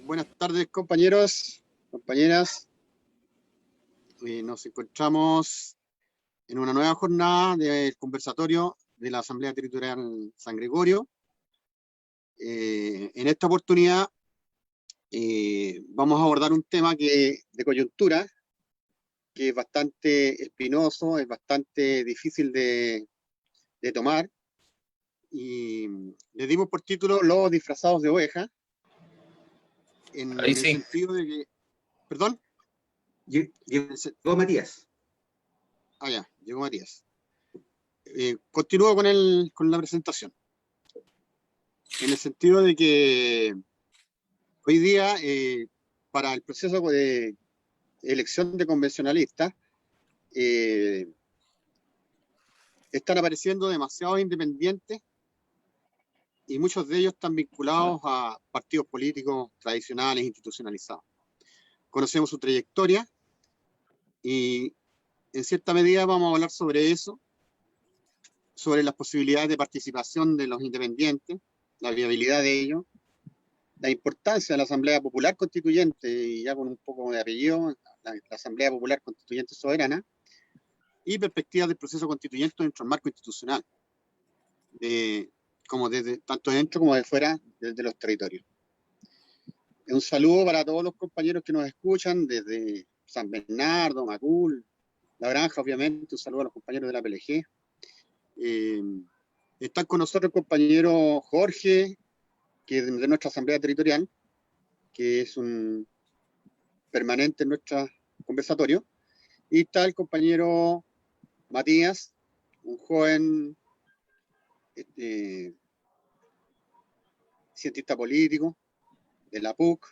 Buenas tardes, compañeros, compañeras. Nos encontramos en una nueva jornada del conversatorio de la Asamblea Territorial San Gregorio. En esta oportunidad vamos a abordar un tema de coyuntura, que es bastante espinoso, es bastante difícil de tomar, y le dimos por título Lobos disfrazados de ovejas, en el sentido de que... ¿Perdón? Llegó Matías. Ah, ya, llegó Matías. Continúo con la presentación. En el sentido de que hoy día, para el proceso de elección de convencionalistas, están apareciendo demasiados independientes y muchos de ellos están vinculados a partidos políticos tradicionales, institucionalizados. Conocemos su trayectoria y en cierta medida vamos a hablar sobre eso, sobre las posibilidades de participación de los independientes, la viabilidad de ellos, la importancia de la Asamblea Popular Constituyente, y ya con un poco de apellido, la Asamblea Popular Constituyente Soberana, y perspectivas del proceso constituyente dentro del marco institucional, como desde, tanto dentro como de fuera, desde los territorios. Un saludo para todos los compañeros que nos escuchan desde San Bernardo, Macul, La Granja, obviamente. Un saludo a los compañeros de la PLG. Están con nosotros el compañero Jorge, que es de nuestra Asamblea Territorial, que es un permanente en nuestro conversatorio. Y está el compañero Matías, un joven cientista político de la PUC.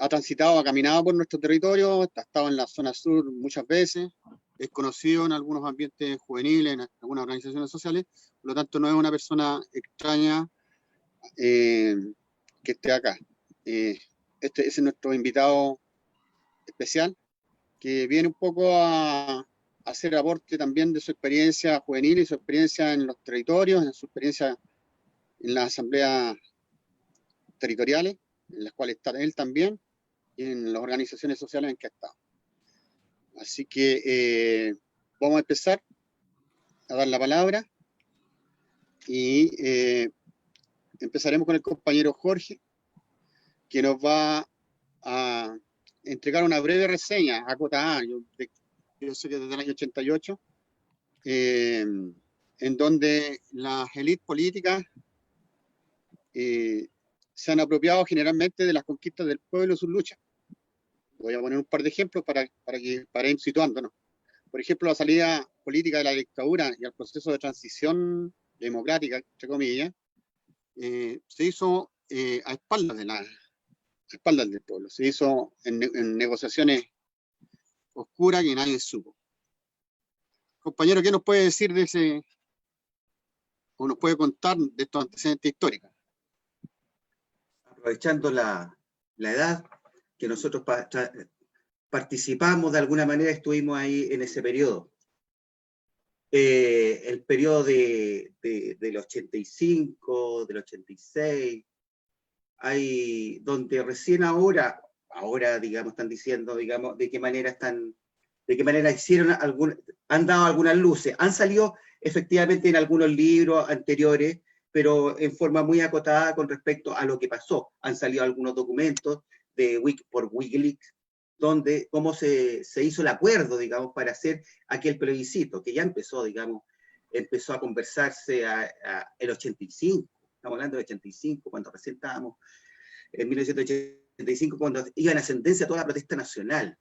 Ha transitado, ha caminado por nuestro territorio, ha estado en la zona sur muchas veces, es conocido en algunos ambientes juveniles, en algunas organizaciones sociales, por lo tanto no es una persona extraña que esté acá. Este es nuestro invitado especial, que viene un poco a hacer aporte también de su experiencia juvenil y su experiencia en los territorios, en su experiencia en las asambleas territoriales, en las cuales está él también, y en las organizaciones sociales en que ha estado. Así que vamos a empezar a dar la palabra y empezaremos con el compañero Jorge, que nos va a entregar una breve reseña acotada, yo sé que desde el año 88, en donde las élites políticas se han apropiado generalmente de las conquistas del pueblo y sus luchas. Voy a poner un par de ejemplos para ir situándonos. Por ejemplo, la salida política de la dictadura y el proceso de transición democrática, entre comillas, se hizo a espaldas del pueblo. Se hizo en negociaciones oscuras que nadie supo. Compañero, ¿qué nos puede decir de ese, o nos puede contar de estos antecedentes históricos? Aprovechando la edad que nosotros participamos, de alguna manera estuvimos ahí en ese periodo. El periodo del 85, del 86, hay donde recién ahora, digamos, están diciendo, digamos, de qué manera hicieron han dado algunas luces, han salido efectivamente en algunos libros anteriores, pero en forma muy acotada con respecto a lo que pasó. Han salido algunos documentos por Wikileaks, donde cómo se hizo el acuerdo, digamos, para hacer aquel plebiscito, que ya empezó, digamos, empezó a conversarse el 85, estamos hablando de 85, cuando recién estábamos en 1985, cuando iba en ascendencia toda la protesta nacional.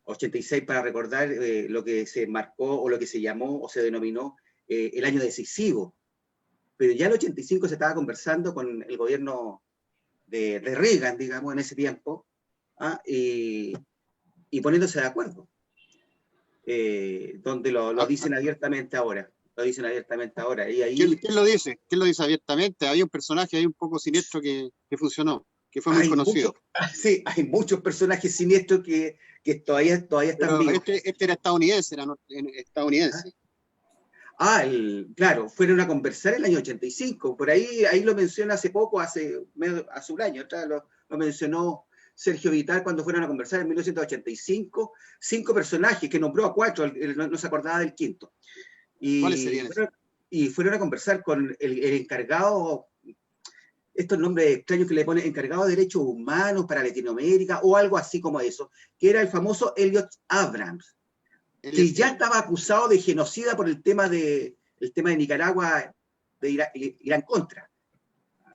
86 para recordar lo que se marcó, o lo que se llamó, o se denominó el año decisivo. Pero ya el 85 se estaba conversando con el gobierno de Reagan, digamos, en ese tiempo, y poniéndose de acuerdo, donde lo dicen abiertamente ahora. Lo dicen abiertamente ahora. Y ahí, ¿Quién lo dice? ¿Quién lo dice abiertamente? Había un personaje ahí un poco siniestro que funcionó, que fue muy conocido. Sí, hay muchos personajes siniestros que todavía están vivos. Este era estadounidense, Claro, fueron a conversar en el año 85, por ahí lo menciona hace poco, hace un año atrás, lo mencionó Sergio Vitar cuando fueron a conversar en 1985, 5 personajes, que nombró a 4, él no se acordaba del quinto. ¿Cuáles serían esos? Y fueron a conversar con el encargado, estos nombres extraños que le ponen, encargado de derechos humanos para Latinoamérica, o algo así como eso, que era el famoso Elliot Abrams, que ya estaba acusado de genocida por el tema de Nicaragua, de Irán contra.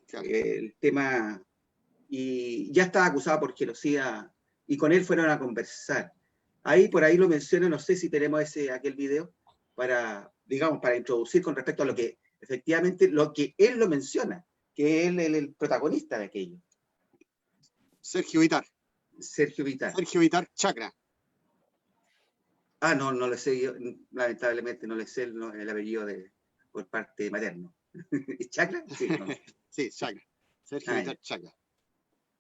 Claro. El tema, y ya estaba acusado por genocida, y con él fueron a conversar. Por ahí lo menciono, no sé si tenemos aquel video, para introducir con respecto a lo que, efectivamente, lo que él lo menciona, que él es el protagonista de aquello. Sergio Vitar. Sergio Vitar. Sergio Vitar Chacra. No lo sé, yo lamentablemente no le sé el apellido por parte materno. ¿Es Chacra? Sí, no. Sí, Chacra. Sergio Vitar Chacra.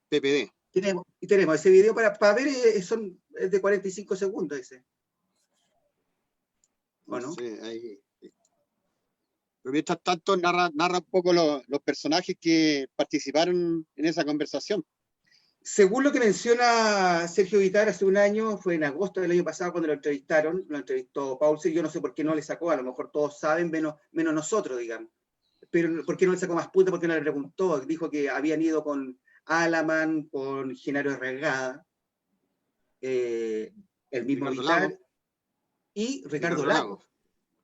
PPD. Tenemos ese video para ver, es de 45 segundos ese. ¿O no? Sí, ahí. Pero mientras tanto narra un poco los personajes que participaron en esa conversación. Según lo que menciona Sergio Vitar hace un año, fue en agosto del año pasado cuando lo entrevistó Paulsen, yo no sé por qué no le sacó, a lo mejor todos saben, menos nosotros, digamos. Pero ¿por qué no le sacó más puntos? ¿Por qué no le preguntó? Dijo que habían ido con Alaman, con Genaro Regada, el mismo Ricardo Vitar, Lago. y Ricardo Lago.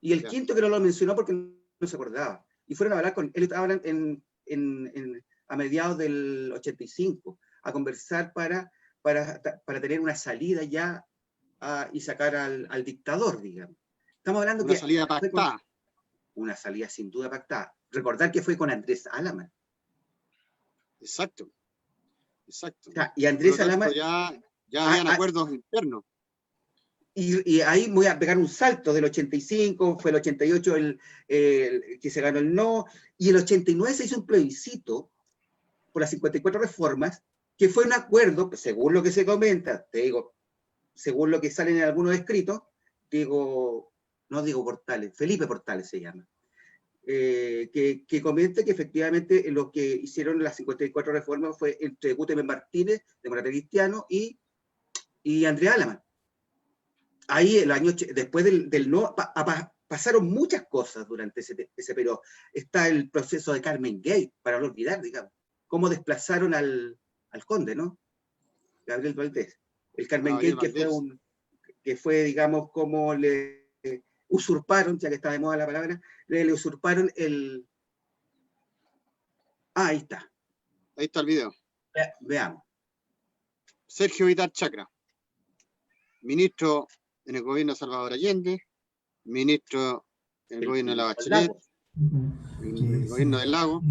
Y el quinto que no lo mencionó porque no se acordaba. Y fueron a hablar con él, a mediados del 85, a conversar para tener una salida ya y sacar al dictador, digamos. Estamos hablando una salida pactada. Una salida sin duda pactada. Recordar que fue con Andrés Alaman. Exacto. Y Andrés Alaman... Ya habían acuerdos internos. Y ahí voy a pegar un salto del 85, fue el 88 el que se ganó el no, y el 89 se hizo un plebiscito por las 54 reformas, que fue un acuerdo, según lo que se comenta, te digo, según lo que salen en algunos escritos, no digo Portales, Felipe Portales se llama, que comenta que efectivamente lo que hicieron las 54 reformas fue entre Gutemen Martínez, demócrata cristiano, y Andrés Alaman. Ahí después del no, pasaron muchas cosas durante ese periodo. Está el proceso de Carmen Gay, para no olvidar, digamos, cómo desplazaron al conde, ¿no? Gabriel Valdés. El Carmen Gay que fue, digamos, como le usurparon, ya que está de moda la palabra, le usurparon ahí está. Ahí está el video. Veamos. Sergio Vitar Chacra, ministro en el gobierno de Salvador Allende, ministro en el gobierno de la Bachelet, en el gobierno del Lago.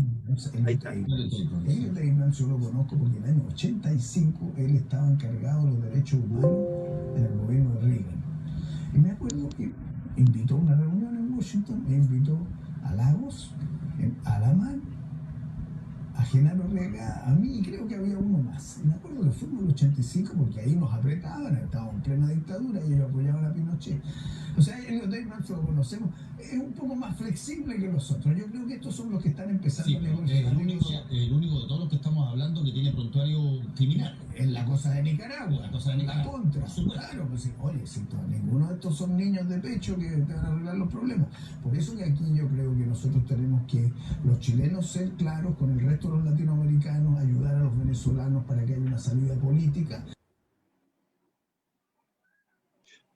Ahí está. Yo lo conozco porque en el año 85 él estaba encargado de los derechos humanos en el gobierno de Reagan. Y me acuerdo que invitó a una reunión en Washington, e invitó a Lagos, a Alaman, a Genaro Regada, a mí, y creo que había uno más. Y me acuerdo que fuimos en el 85 porque ahí nos apretaban, estábamos en plena dictadura y ellos apoyaban a Pinochet. O sea, Elliot Abrams lo conocemos, es un poco más flexible que los otros. Yo creo que estos son los que están empezando a negociar. El único de todos los que estamos hablando que tiene prontuario criminal. Es la cosa de Nicaragua, La cosa de Nicaragua. la contra. Claro, pues oye, si ninguno de estos son niños de pecho que te van a arreglar los problemas. Por eso que aquí yo creo que nosotros tenemos que, los chilenos, ser claros con el resto de los latinoamericanos, ayudar a los venezolanos para que haya una salida política.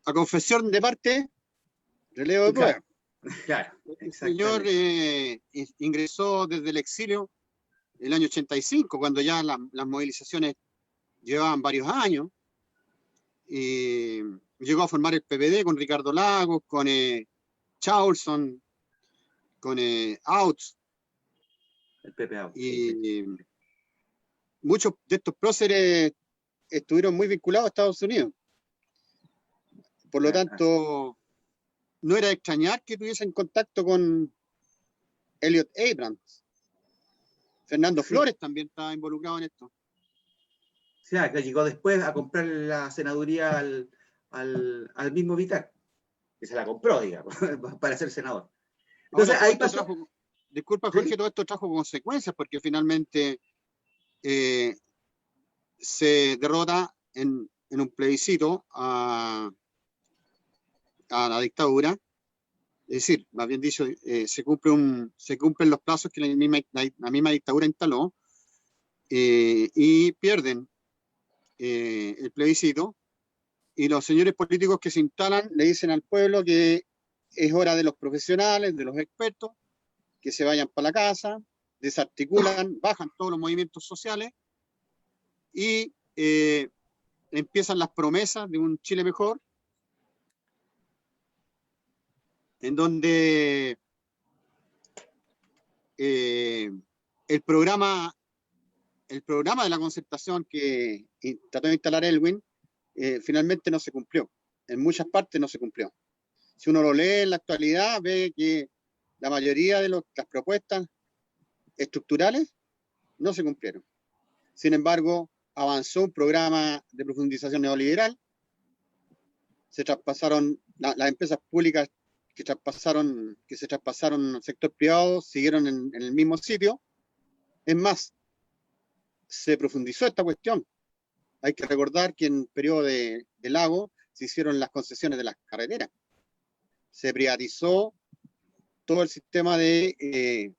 A confesión de parte, relevo de prueba. Claro, el señor ingresó desde el exilio el año 85, cuando ya las movilizaciones llevaban varios años, y llegó a formar el PPD con Ricardo Lagos, con Chaulson, con Outs. El PPA. Y muchos de estos próceres estuvieron muy vinculados a Estados Unidos. Por lo tanto, no era de extrañar que tuviesen contacto con Elliot Abrams. Fernando Flores también estaba involucrado en esto. O sea, que llegó después a comprar la senaduría al mismo Vitar, que se la compró, digamos, para ser senador. Entonces Ahora, ahí pasó. Disculpa, Jorge, todo esto trajo consecuencias porque finalmente se derrota en un plebiscito a la dictadura. Es decir, más bien dicho, se cumplen los plazos que la misma dictadura instaló, y pierden el plebiscito, y los señores políticos que se instalan le dicen al pueblo que es hora de los profesionales, de los expertos, que se vayan para la casa, desarticulan, bajan todos los movimientos sociales y empiezan las promesas de un Chile mejor, en donde el programa de la concertación que trató de instalar Elwin finalmente no se cumplió. En muchas partes no se cumplió. Si uno lo lee en la actualidad, ve que la mayoría de las propuestas estructurales no se cumplieron. Sin embargo, avanzó un programa de profundización neoliberal, se traspasaron las empresas públicas que se traspasaron al sector privado, siguieron en el mismo sitio. Es más, se profundizó esta cuestión. Hay que recordar que en el periodo de Lago se hicieron las concesiones de las carreteras. Se privatizó todo el sistema de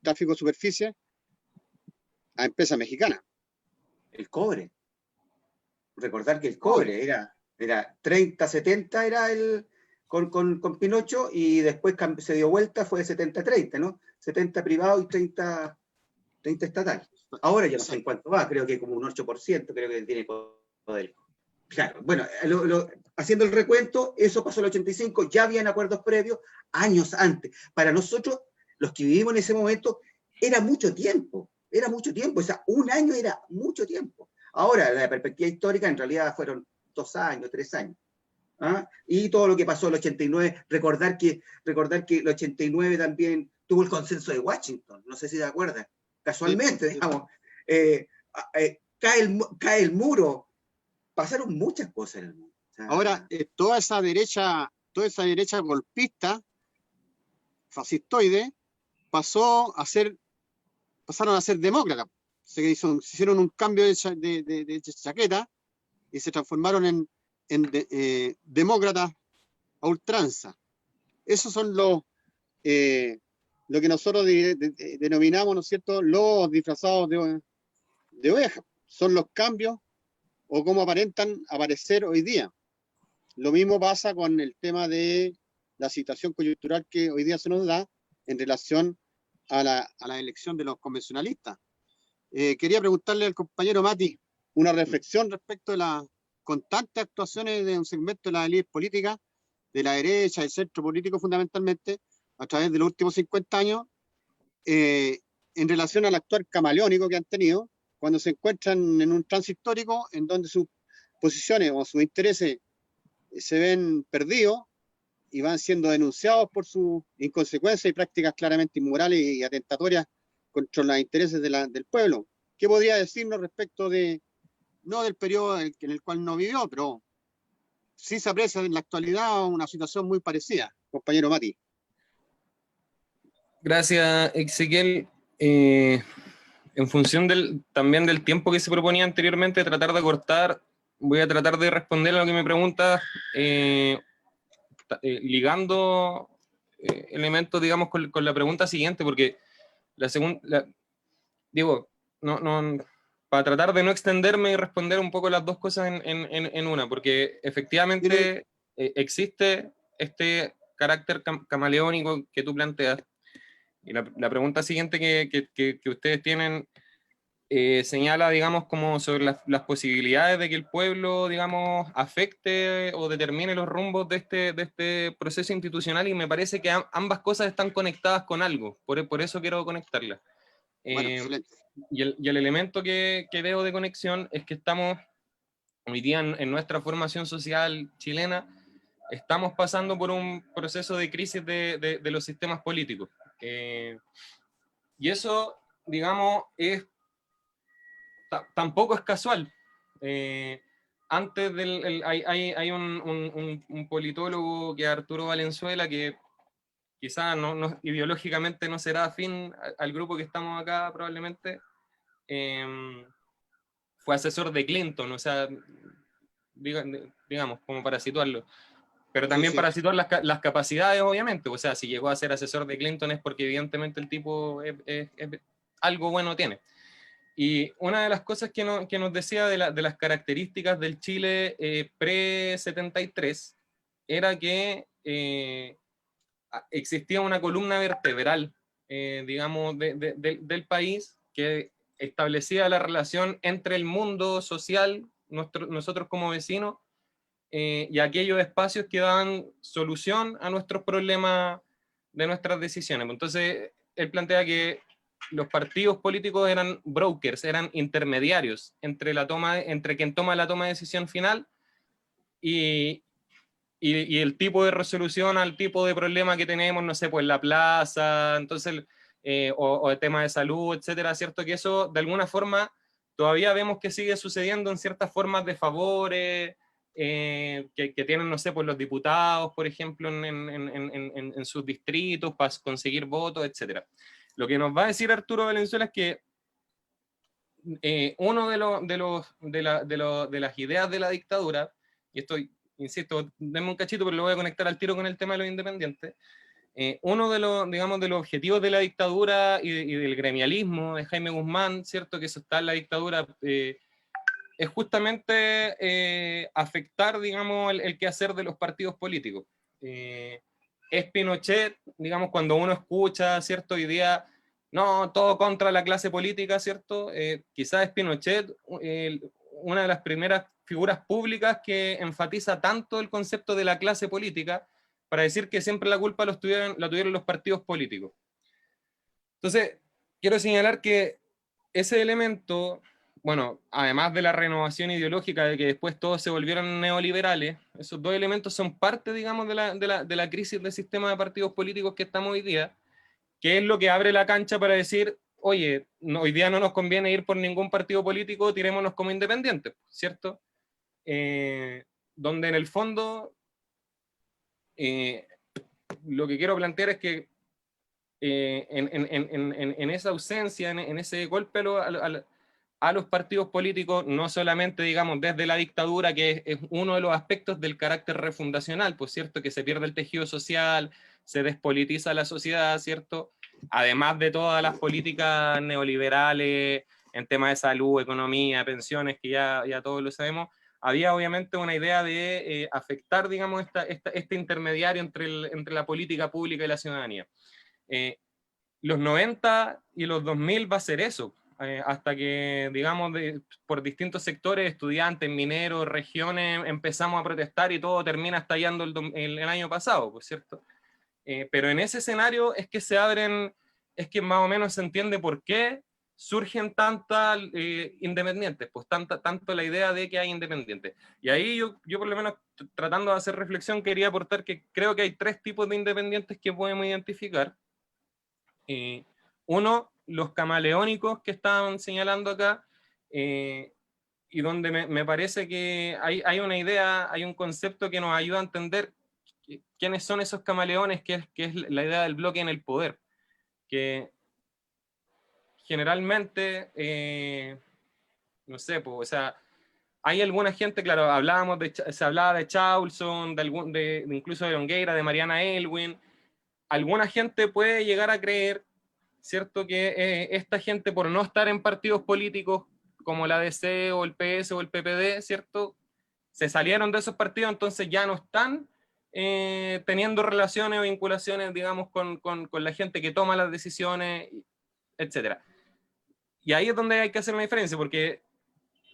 tráfico de superficie a empresas mexicanas. El cobre. Recordar que el cobre era 30-70 era con Pinocho, y después se dio vuelta, fue 70-30, ¿no? 70 privado y 30 estatal. Ahora ya no sé en cuánto va, creo que como un 8%, creo que tiene poder. Claro, bueno, haciendo el recuento, eso pasó en el 85, ya habían acuerdos previos años antes. Para nosotros, los que vivimos en ese momento, era mucho tiempo, o sea, un año era mucho tiempo. Ahora, la perspectiva histórica en realidad fueron 2 años, 3 años. ¿Ah? Y todo lo que pasó en el 89, recordar que el 89 también tuvo el consenso de Washington, no sé si te acuerdas, casualmente, digamos, cae el muro, pasaron muchas cosas en el mundo. O sea, ahora, toda esa derecha golpista, fascistoide, pasaron a ser demócratas. Se hicieron un cambio de chaqueta y se transformaron en demócratas a ultranza. Esos son lo que nosotros denominamos, ¿no es cierto?, los disfrazados de ovejas. Son los cambios o cómo aparentan aparecer hoy día. Lo mismo pasa con el tema de la situación coyuntural que hoy día se nos da en relación a la elección de los convencionalistas. Quería preguntarle al compañero Mati una reflexión respecto de las constantes actuaciones de un segmento de la élite política, de la derecha, del centro político fundamentalmente, a través de los últimos 50 años, en relación al actuar camaleónico que han tenido, cuando se encuentran en un trance histórico en donde sus posiciones o sus intereses se ven perdidos y van siendo denunciados por sus inconsecuencias y prácticas claramente inmorales y atentatorias contra los intereses del pueblo. ¿Qué podría decirnos respecto no del periodo en el cual no vivió, pero sí se aprecia en la actualidad una situación muy parecida, compañero Mati? Gracias, Ezequiel. En función también del tiempo que se proponía anteriormente, tratar de acortar, voy a tratar de responder a lo que me preguntas, ligando elementos, digamos, con la pregunta siguiente, porque la segunda, digo, para tratar de no extenderme y responder un poco las dos cosas en una, porque efectivamente existe este carácter camaleónico que tú planteas. Y la pregunta siguiente que ustedes tienen señala, digamos, como sobre las posibilidades de que el pueblo, digamos, afecte o determine los rumbos de este proceso institucional, y me parece que ambas cosas están conectadas con algo, por eso quiero conectarlas. Bueno, excelente. Y el elemento que veo de conexión es que estamos hoy día en nuestra formación social chilena, estamos pasando por un proceso de crisis de los sistemas políticos. Y eso, digamos, tampoco es casual. Antes hay un politólogo que es Arturo Valenzuela, que quizás ideológicamente no será afín al grupo que estamos acá probablemente, fue asesor de Clinton, o sea, digamos, como para situarlo. Pero también Sí, para situar las capacidades, obviamente. O sea, si llegó a ser asesor de Clinton es porque evidentemente el tipo algo bueno tiene. Y una de las cosas que nos decía de las características del Chile pre-73 era que existía una columna vertebral, digamos, del país que establecía la relación entre el mundo social, nosotros como vecinos, y aquellos espacios que daban solución a nuestros problemas de nuestras decisiones. Entonces, él plantea que los partidos políticos eran brokers, eran intermediarios entre quien toma la toma de decisión final y el tipo de resolución al tipo de problema que tenemos, no sé, pues en la plaza, entonces, o el tema de salud, etcétera, ¿cierto? Que eso, de alguna forma, todavía vemos que sigue sucediendo en ciertas formas de favores, que tienen, no sé, pues los diputados, por ejemplo, en sus distritos, para conseguir votos, etcétera. Lo que nos va a decir Arturo Valenzuela es que uno de las ideas de la dictadura, y estoy, insisto, denme un cachito, pero lo voy a conectar al tiro con el tema de los independientes, uno digamos, de los objetivos de la dictadura y del gremialismo de Jaime Guzmán, ¿cierto? Que eso está en la dictadura, es justamente afectar, digamos, el quehacer de los partidos políticos. Es Pinochet, digamos, cuando uno escucha, ¿cierto? Hoy día, no, todo contra la clase política, ¿cierto? Quizás es Pinochet una de las primeras figuras públicas que enfatiza tanto el concepto de la clase política para decir que siempre la culpa la tuvieron los partidos políticos. Entonces, quiero señalar que ese elemento, bueno, además de la renovación ideológica de que después todos se volvieron neoliberales, esos dos elementos son parte, digamos, de la crisis del sistema de partidos políticos que estamos hoy día, que es lo que abre la cancha para decir, oye, hoy día no nos conviene ir por ningún partido político, tirémonos como independientes, ¿cierto? Donde en el fondo lo que quiero plantear es que en esa ausencia, en ese golpe a los partidos políticos, no solamente, digamos, desde la dictadura, que es uno de los aspectos del carácter refundacional, pues cierto, que se pierde el tejido social, se despolitiza la sociedad, ¿cierto? Además de todas las políticas neoliberales en temas de salud, economía, pensiones, que ya todos lo sabemos, había obviamente una idea de afectar, digamos, este intermediario entre la política pública y la ciudadanía. Los 90 y los 2000 va a ser eso, hasta que, digamos, por distintos sectores, estudiantes, mineros, regiones, empezamos a protestar y todo termina estallando el año pasado, pues, ¿cierto? Pero en ese escenario es que es que más o menos se entiende por qué surgen tantas independientes, pues tanto la idea de que hay independientes. Y ahí yo por lo menos tratando de hacer reflexión quería aportar que creo que hay tres tipos de independientes que podemos identificar. Uno, los camaleónicos que estaban señalando acá, y donde me parece que hay una idea, hay un concepto que nos ayuda a entender quiénes son esos camaleones, que es la idea del bloque en el poder, que generalmente, no sé, pues, o sea, hay alguna gente, claro, se hablaba de Chaulson, incluso de Longueira, de Mariana Elwin. Alguna gente puede llegar a creer, ¿cierto?, que esta gente, por no estar en partidos políticos como la DC o el PS o el PPD, ¿cierto?, se salieron de esos partidos, entonces ya no están teniendo relaciones o vinculaciones, digamos, con la gente que toma las decisiones, etc. Y ahí es donde hay que hacer una diferencia, porque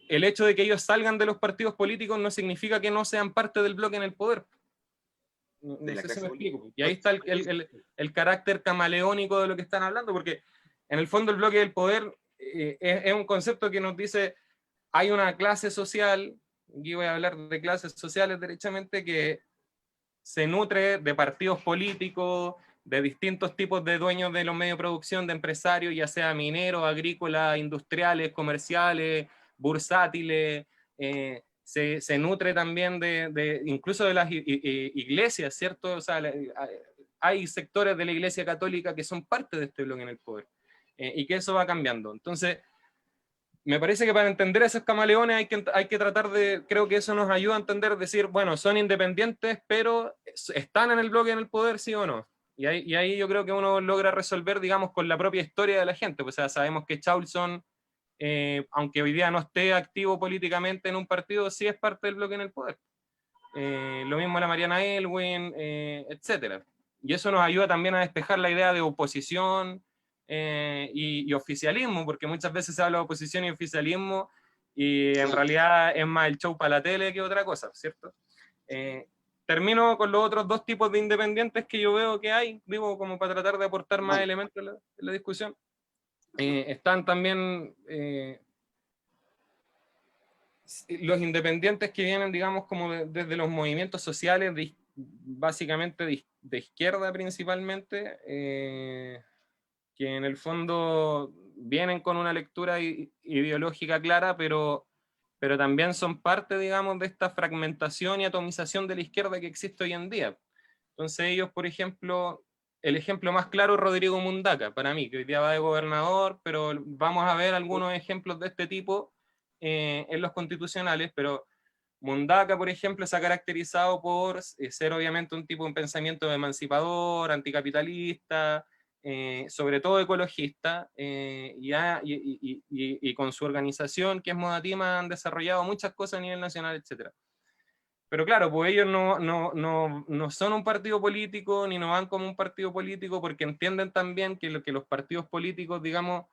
el hecho de que ellos salgan de los partidos políticos no significa que no sean parte del bloque en el poder. No sé si me explico. Y ahí está el carácter camaleónico de lo que están hablando, porque en el fondo el bloque del poder es un concepto que nos dice, hay una clase social, aquí voy a hablar de clases sociales derechamente, que se nutre de partidos políticos, de distintos tipos de dueños de los medios de producción, de empresarios, ya sea mineros, agrícolas, industriales, comerciales, bursátiles, se nutre también incluso de las iglesias, ¿cierto? O sea, hay sectores de la Iglesia Católica que son parte de este bloque en el poder, y que eso va cambiando. Entonces, me parece que para entender esos camaleones hay que tratar de, creo que eso nos ayuda a entender, decir, bueno, son independientes, pero están en el bloque en el poder, sí o no. Y ahí yo creo que uno logra resolver, digamos, con la propia historia de la gente. Pues, o sea, sabemos que Chausson, aunque hoy día no esté activo políticamente en un partido, sí es parte del bloque en el poder. Lo mismo la Mariana Elwin, etcétera. Y eso nos ayuda también a despejar la idea de oposición y oficialismo, porque muchas veces se habla de oposición y oficialismo, y en realidad es más el show para la tele que otra cosa, ¿cierto? Termino con los otros dos tipos de independientes que yo veo que hay, digo, como para tratar de aportar más elementos en la discusión. Están también los independientes que vienen, digamos, como desde los movimientos sociales, básicamente de izquierda principalmente, que en el fondo vienen con una lectura ideológica clara, pero también son parte, digamos, de esta fragmentación y atomización de la izquierda que existe hoy en día. Entonces ellos, por ejemplo, el ejemplo más claro es Rodrigo Mundaca, para mí, que hoy día va de gobernador, pero vamos a ver algunos ejemplos de este tipo en los constitucionales, pero Mundaca, por ejemplo, se ha caracterizado por ser obviamente un tipo de pensamiento emancipador, anticapitalista, sobre todo ecologista, y con su organización, que es Modatima, han desarrollado muchas cosas a nivel nacional, etc. Pero claro, pues ellos no son un partido político, ni no van como un partido político, porque entienden también que los partidos políticos, digamos,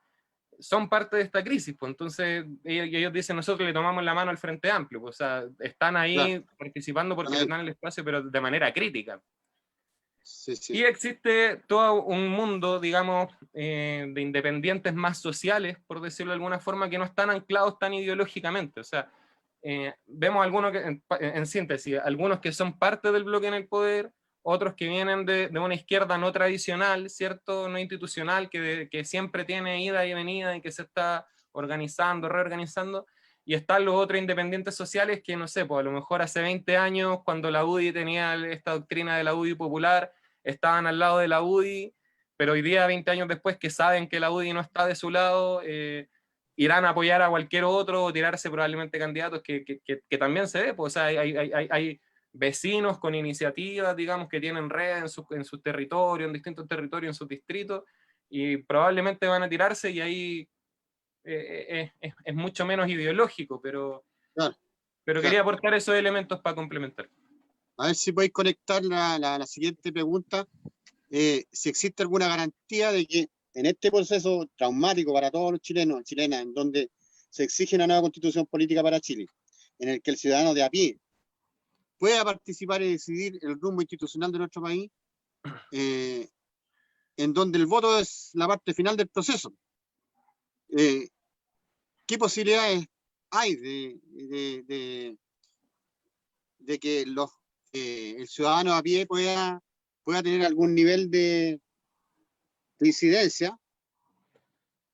son parte de esta crisis, pues entonces ellos dicen, nosotros le tomamos la mano al Frente Amplio, pues, o sea, están ahí participando porque les dan el espacio, pero de manera crítica. Sí, sí. Y existe todo un mundo, digamos, de independientes más sociales, por decirlo de alguna forma, que no están anclados tan ideológicamente. O sea, vemos algunos que, en síntesis, algunos que son parte del bloque en el poder, otros que vienen de una izquierda no tradicional, ¿cierto? No institucional, que siempre tiene ida y venida y que se está organizando, reorganizando. Y están los otros independientes sociales que, no sé, pues a lo mejor hace 20 años, cuando la UDI tenía esta doctrina de la UDI popular, estaban al lado de la UDI, pero hoy día, 20 años después, que saben que la UDI no está de su lado, irán a apoyar a cualquier otro o tirarse probablemente candidatos que también se ve. Pues, o sea, hay vecinos con iniciativas, digamos, que tienen redes en sus territorios, en distintos territorios, en sus distritos, y probablemente van a tirarse, y ahí es mucho menos ideológico, pero quería aportar esos elementos para complementar. A ver si podéis conectar la siguiente pregunta. Si existe alguna garantía de que en este proceso traumático para todos los chilenos y chilenas, en donde se exige una nueva constitución política para Chile, en el que el ciudadano de a pie pueda participar y decidir el rumbo institucional de nuestro país, en donde el voto es la parte final del proceso. ¿Qué posibilidades hay de que el ciudadano a pie pueda tener algún nivel de incidencia,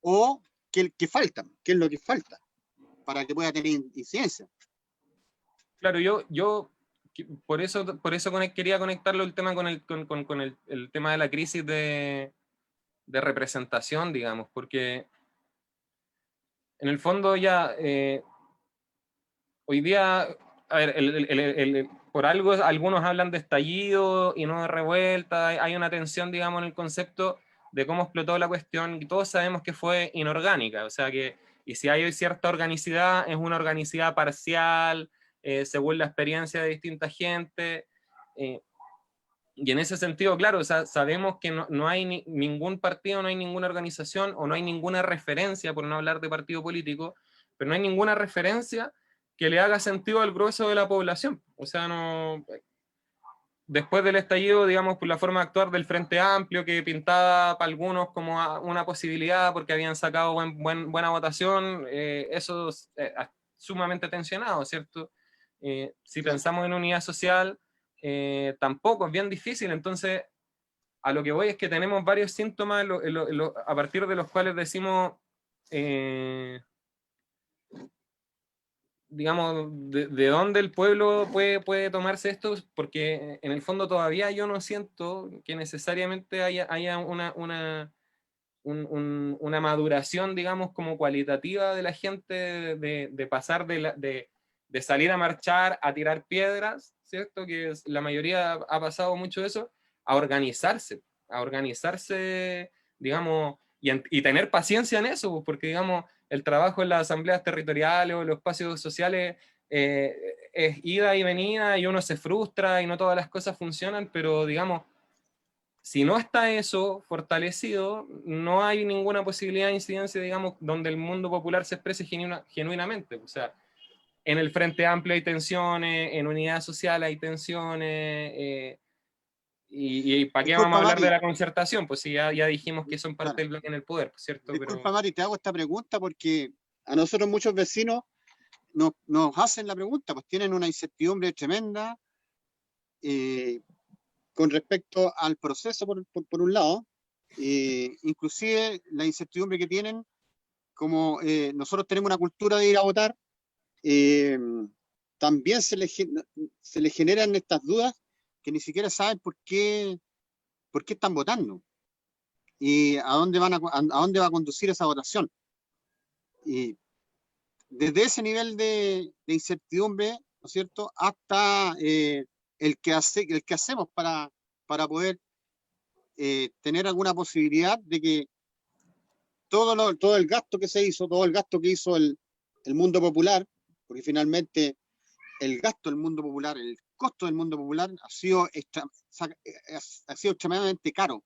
o que falta, qué es lo que falta para que pueda tener incidencia? Claro, yo por eso quería conectarlo el tema con el tema de la crisis de representación, digamos, porque en el fondo ya hoy día, a ver, por algo algunos hablan de estallido y no de revuelta, hay una tensión, digamos, en el concepto de cómo explotó la cuestión, y todos sabemos que fue inorgánica, o sea que, y si hay cierta organicidad, es una organicidad parcial, según la experiencia de distinta gente, y en ese sentido, claro, o sea, sabemos que no hay ningún partido, no hay ninguna organización, o no hay ninguna referencia, por no hablar de partido político, pero no hay ninguna referencia que le haga sentido al grueso de la población. O sea, no, después del estallido, digamos, por la forma de actuar del Frente Amplio, que pintaba para algunos como una posibilidad porque habían sacado buena votación, eso es sumamente tensionado, ¿cierto? Si pensamos en unidad social, tampoco, es bien difícil. Entonces, a lo que voy es que tenemos varios síntomas a partir de los cuales decimos, digamos, de dónde el pueblo puede tomarse esto, porque en el fondo todavía yo no siento que necesariamente haya una maduración, digamos, como cualitativa de la gente, de pasar de salir a marchar, a tirar piedras, ¿cierto? Que la mayoría ha pasado mucho eso, a organizarse, digamos, y tener paciencia en eso, porque, digamos, el trabajo en las asambleas territoriales o en los espacios sociales es ida y venida y uno se frustra y no todas las cosas funcionan, pero, digamos, si no está eso fortalecido, no hay ninguna posibilidad de incidencia, digamos, donde el mundo popular se exprese genuinamente. O sea, en el Frente Amplio hay tensiones, en Unidad Social hay tensiones, y ¿para qué vamos a Disculpa, hablar de Mati. la concertación? Pues si ya dijimos que son parte Claro. del bloque en el poder, ¿cierto? Disculpa, Pero Mati, te hago esta pregunta porque a nosotros muchos vecinos nos hacen la pregunta, pues tienen una incertidumbre tremenda con respecto al proceso, por un lado, inclusive la incertidumbre que tienen, como nosotros tenemos una cultura de ir a votar, también se les generan estas dudas que ni siquiera saben por qué están votando y a dónde dónde va a conducir esa votación. Y desde ese nivel de incertidumbre, ¿no es cierto?, hasta el que hacemos para poder tener alguna posibilidad de que todo el gasto que se hizo, todo el gasto que hizo el mundo popular, porque finalmente el gasto del mundo popular, el costo del mundo popular ha sido extremadamente caro,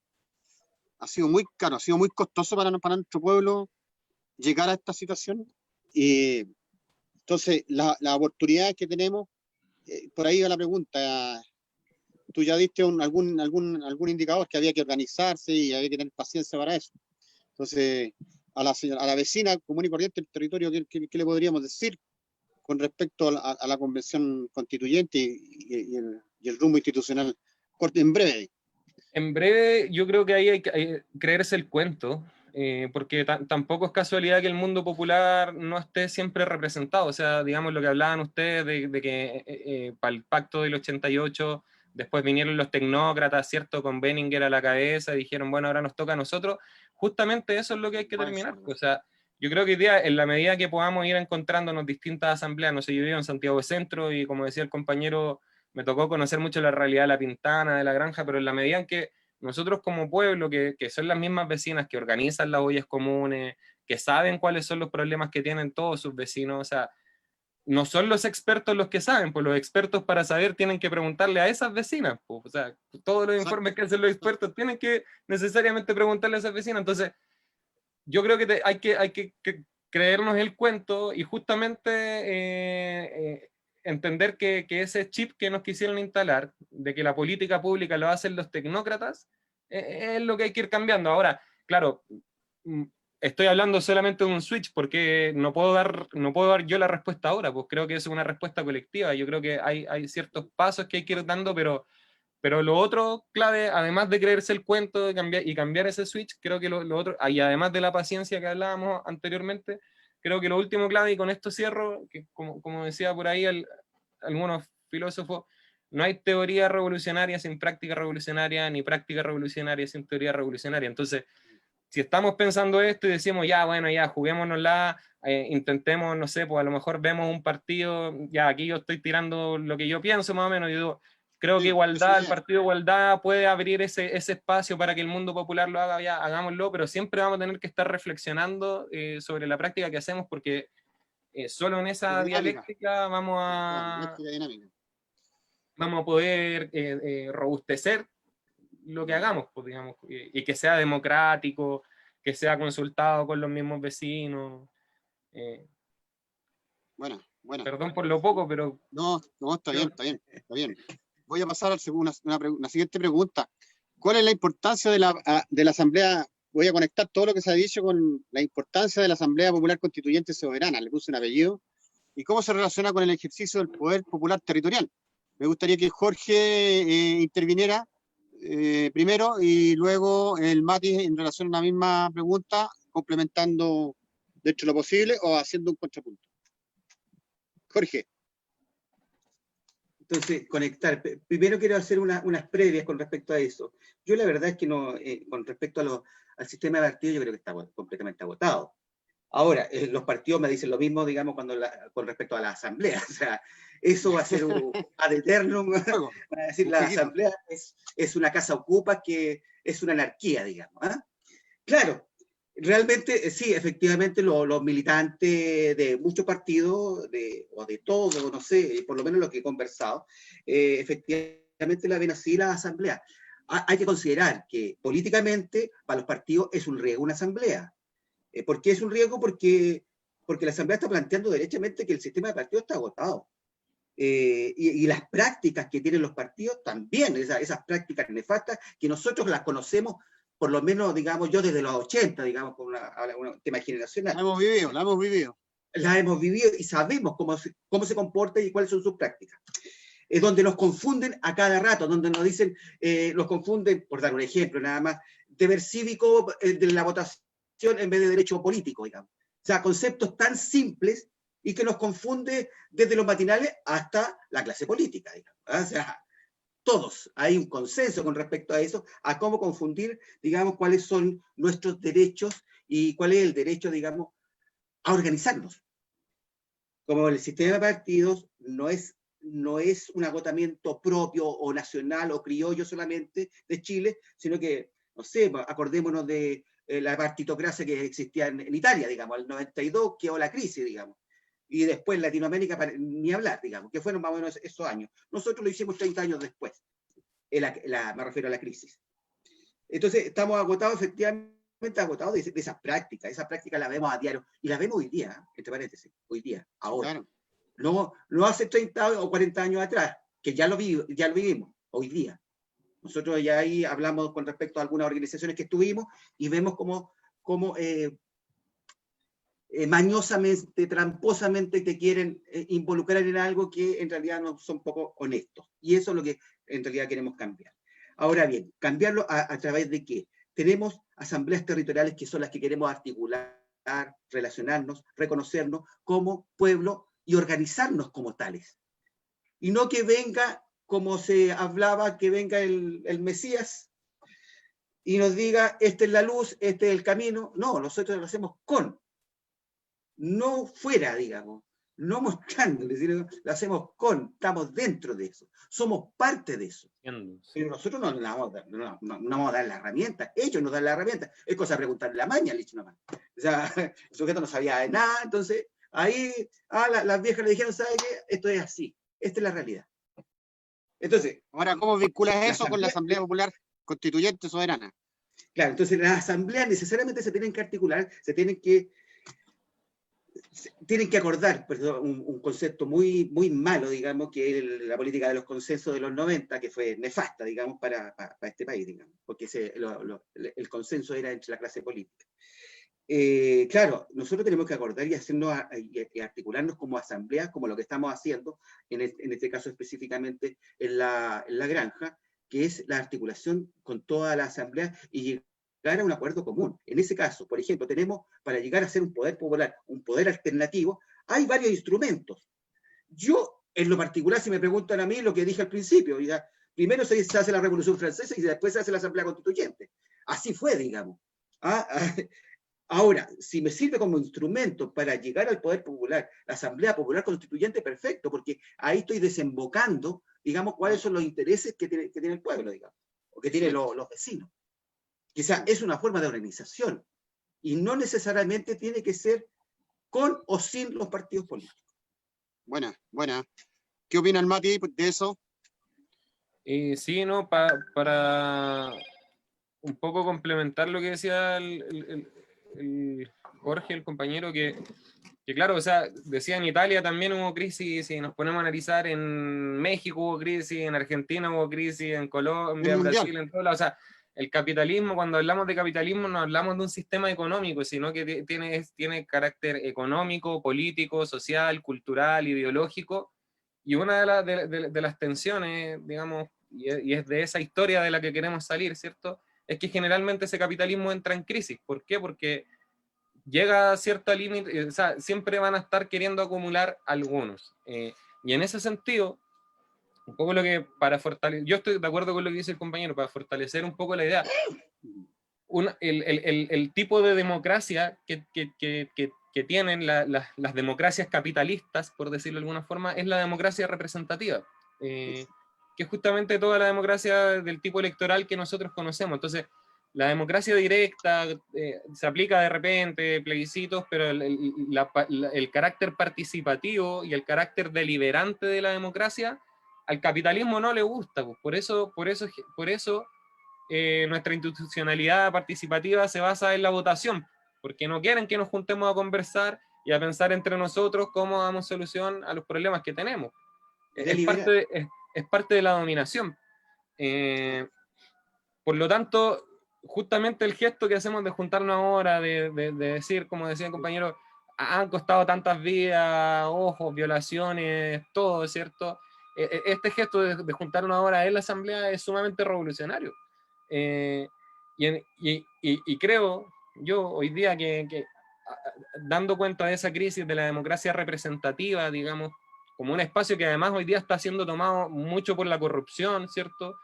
ha sido muy caro, ha sido muy costoso para nuestro pueblo llegar a esta situación. Y entonces la oportunidad que tenemos, por ahí va la pregunta. Tú ya diste algún indicador que había que organizarse y había que tener paciencia para eso. Entonces, a la vecina común y corriente del territorio, ¿qué le podríamos decir con respecto a la convención constituyente y el rumbo institucional? En breve. en breve, yo creo que ahí hay que creerse el cuento, porque tampoco es casualidad que el mundo popular no esté siempre representado. O sea, digamos lo que hablaban ustedes de que para el pacto del 88, después vinieron los tecnócratas, ¿cierto? Con Benninger a la cabeza, y dijeron, bueno, ahora nos toca a nosotros. Justamente eso es lo que hay que terminar. O sea, yo creo que hoy día, en la medida que podamos ir encontrándonos distintas asambleas, no sé, yo vivo en Santiago de Centro y como decía el compañero, me tocó conocer mucho la realidad de La Pintana, de La Granja, pero en la medida en que nosotros como pueblo, que son las mismas vecinas que organizan las ollas comunes, que saben cuáles son los problemas que tienen todos sus vecinos, o sea, no son los expertos los que saben, pues los expertos para saber tienen que preguntarle a esas vecinas, pues, o sea, todos los informes que hacen los expertos tienen que necesariamente preguntarle a esas vecinas. Entonces, yo creo que hay que creernos el cuento y justamente entender que ese chip que nos quisieron instalar, de que la política pública lo hacen los tecnócratas, es lo que hay que ir cambiando. Ahora, claro, estoy hablando solamente de un switch porque no puedo dar yo la respuesta ahora, pues creo que es una respuesta colectiva. Yo creo que hay ciertos pasos que hay que ir dando, pero lo otro clave, además de creerse el cuento de cambiar ese switch, creo que lo otro, y además de la paciencia que hablábamos anteriormente, creo que lo último clave, y con esto cierro, que como decía por ahí algunos filósofos, no hay teoría revolucionaria sin práctica revolucionaria, ni práctica revolucionaria sin teoría revolucionaria. Entonces, si estamos pensando esto y decimos, ya, bueno, ya, juguémonosla, intentemos, no sé, pues a lo mejor vemos un partido, ya, aquí yo estoy tirando lo que yo pienso más o menos, yo digo, creo que Igualdad, el partido Igualdad puede abrir ese espacio para que el mundo popular lo haga, ya, hagámoslo, pero siempre vamos a tener que estar reflexionando sobre la práctica que hacemos, porque solo en esa dialéctica vamos a poder robustecer lo que hagamos, pues, digamos, y que sea democrático, que sea consultado con los mismos vecinos. Bueno. Perdón por lo poco, pero... No, está bien. Voy a pasar a una siguiente pregunta. ¿Cuál es la importancia de la Asamblea? Voy a conectar todo lo que se ha dicho con la importancia de la Asamblea Popular Constituyente Soberana, le puse un apellido, y cómo se relaciona con el ejercicio del poder popular territorial. Me gustaría que Jorge interviniera primero y luego el Mati en relación a la misma pregunta, complementando dentro de lo posible o haciendo un contrapunto. Jorge. Entonces, conectar. Primero quiero hacer unas previas con respecto a eso. Yo la verdad es que no, con respecto al sistema de partidos, yo creo que está completamente agotado. Ahora, los partidos me dicen lo mismo, digamos, con respecto a la asamblea. O sea, eso va a ser un ad eternum. Van a decir, la asamblea es una casa ocupa que es una anarquía, digamos. ¿Ah? Claro, realmente, sí, efectivamente, los militantes de muchos partidos, o de todos, no sé, por lo menos lo que he conversado, efectivamente la ven así la asamblea. Hay que considerar que políticamente, para los partidos, es un riesgo una asamblea. ¿Por qué es un riesgo? Porque la asamblea está planteando derechamente que el sistema de partidos está agotado. Y las prácticas que tienen los partidos también, esas prácticas nefastas que nosotros las conocemos, por lo menos, digamos, yo desde los 80, digamos, con un tema generacional. La hemos vivido, la hemos vivido. La hemos vivido y sabemos cómo se comporta y cuáles son sus prácticas. Es donde nos confunden a cada rato, donde nos dicen, los confunden, por dar un ejemplo nada más, deber cívico de la votación en vez de derecho político, digamos. O sea, conceptos tan simples y que nos confunde desde los matinales hasta la clase política, digamos. O sea, todos, hay un consenso con respecto a eso, a cómo confundir, digamos, cuáles son nuestros derechos y cuál es el derecho, digamos, a organizarnos. Como el sistema de partidos no es un agotamiento propio o nacional o criollo solamente de Chile, sino que, no sé, acordémonos de la partitocracia que existía en Italia, digamos, el 92 quedó la crisis, digamos. Y después en Latinoamérica, ni hablar, digamos, que fueron más o menos esos años. Nosotros lo hicimos 30 años después, me refiero a la crisis. Entonces, estamos agotados, efectivamente agotados de esas prácticas. Esas prácticas las vemos a diario, y las vemos hoy día, entre paréntesis, hoy día, ahora. Claro. No hace 30 o 40 años atrás, que ya lo vivimos, hoy día. Nosotros ya ahí hablamos con respecto a algunas organizaciones que estuvimos, y vemos cómo mañosamente, tramposamente te quieren involucrar en algo que en realidad no son poco honestos. Y eso es lo que en realidad queremos cambiar. Ahora bien, cambiarlo a través de qué? Tenemos asambleas territoriales que son las que queremos articular, relacionarnos, reconocernos como pueblo y organizarnos como tales. Y no que venga, como se hablaba, que venga el Mesías y nos diga, esta es la luz, este es el camino. No, nosotros lo hacemos con. No fuera, digamos, no mostrándole, sino lo hacemos con, estamos dentro de eso, somos parte de eso. Pero nosotros no vamos a dar la herramienta, ellos nos dan la herramienta, es cosa de preguntarle la maña, le nomás. O sea, el sujeto no sabía de nada, entonces ahí las viejas le dijeron, ¿sabe qué? Esto es así, esta es la realidad. Entonces, ahora, ¿cómo vinculas eso con la Asamblea Popular Constituyente Soberana? Claro, entonces las asambleas necesariamente se tienen que articular, tienen que acordar, perdón, un concepto muy, muy malo, digamos, que es la política de los consensos de los 90, que fue nefasta, digamos, para este país, digamos, porque el consenso era entre la clase política. Claro, nosotros tenemos que acordar y articularnos como asambleas, como lo que estamos haciendo, en este caso específicamente en la granja, que es la articulación con toda la asamblea y llegar a un acuerdo común. En ese caso, por ejemplo, tenemos, para llegar a ser un poder popular, un poder alternativo, hay varios instrumentos. Yo, en lo particular, si me preguntan a mí lo que dije al principio, ya, primero se hace la Revolución Francesa y después se hace la Asamblea Constituyente. Así fue, digamos. Ahora, si me sirve como instrumento para llegar al poder popular, la Asamblea Popular Constituyente, perfecto, porque ahí estoy desembocando, digamos, cuáles son los intereses que tiene el pueblo, digamos, o que tienen los vecinos. Quizá es una forma de organización y no necesariamente tiene que ser con o sin los partidos políticos. Buena. ¿Qué opina el Mati de eso? Sí, no, para un poco complementar lo que decía el Jorge, el compañero, que claro, o sea, decía en Italia también hubo crisis, y nos ponemos a analizar, en México hubo crisis, en Argentina hubo crisis, en Colombia, en Brasil, en todos lados. O sea, el capitalismo, cuando hablamos de capitalismo, no hablamos de un sistema económico, sino que tiene carácter económico, político, social, cultural, ideológico, y una de las tensiones, digamos, y es de esa historia de la que queremos salir, ¿cierto?, es que generalmente ese capitalismo entra en crisis. ¿Por qué? Porque llega a cierto límite, o sea, siempre van a estar queriendo acumular algunos. Y en ese sentido, un poco lo que para fortalecer, yo estoy de acuerdo con lo que dice el compañero, para fortalecer un poco la idea, el tipo de democracia que tienen las democracias capitalistas, por decirlo de alguna forma, es la democracia representativa, que es justamente toda la democracia del tipo electoral que nosotros conocemos. Entonces, la democracia directa se aplica de repente, plebiscitos, pero el carácter participativo y el carácter deliberante de la democracia al capitalismo no le gusta. Pues. Por eso nuestra institucionalidad participativa se basa en la votación, porque no quieren que nos juntemos a conversar y a pensar entre nosotros cómo damos solución a los problemas que tenemos. Es parte de la dominación. Por lo tanto, justamente el gesto que hacemos de juntarnos ahora, de decir, como decía el compañero, han costado tantas vidas, ojos, violaciones, todo, ¿cierto? Este gesto de juntarnos ahora en la asamblea es sumamente revolucionario. Y creo yo hoy día que dando cuenta de esa crisis de la democracia representativa, digamos, como un espacio que además hoy día está siendo tomado mucho por la corrupción, ¿cierto?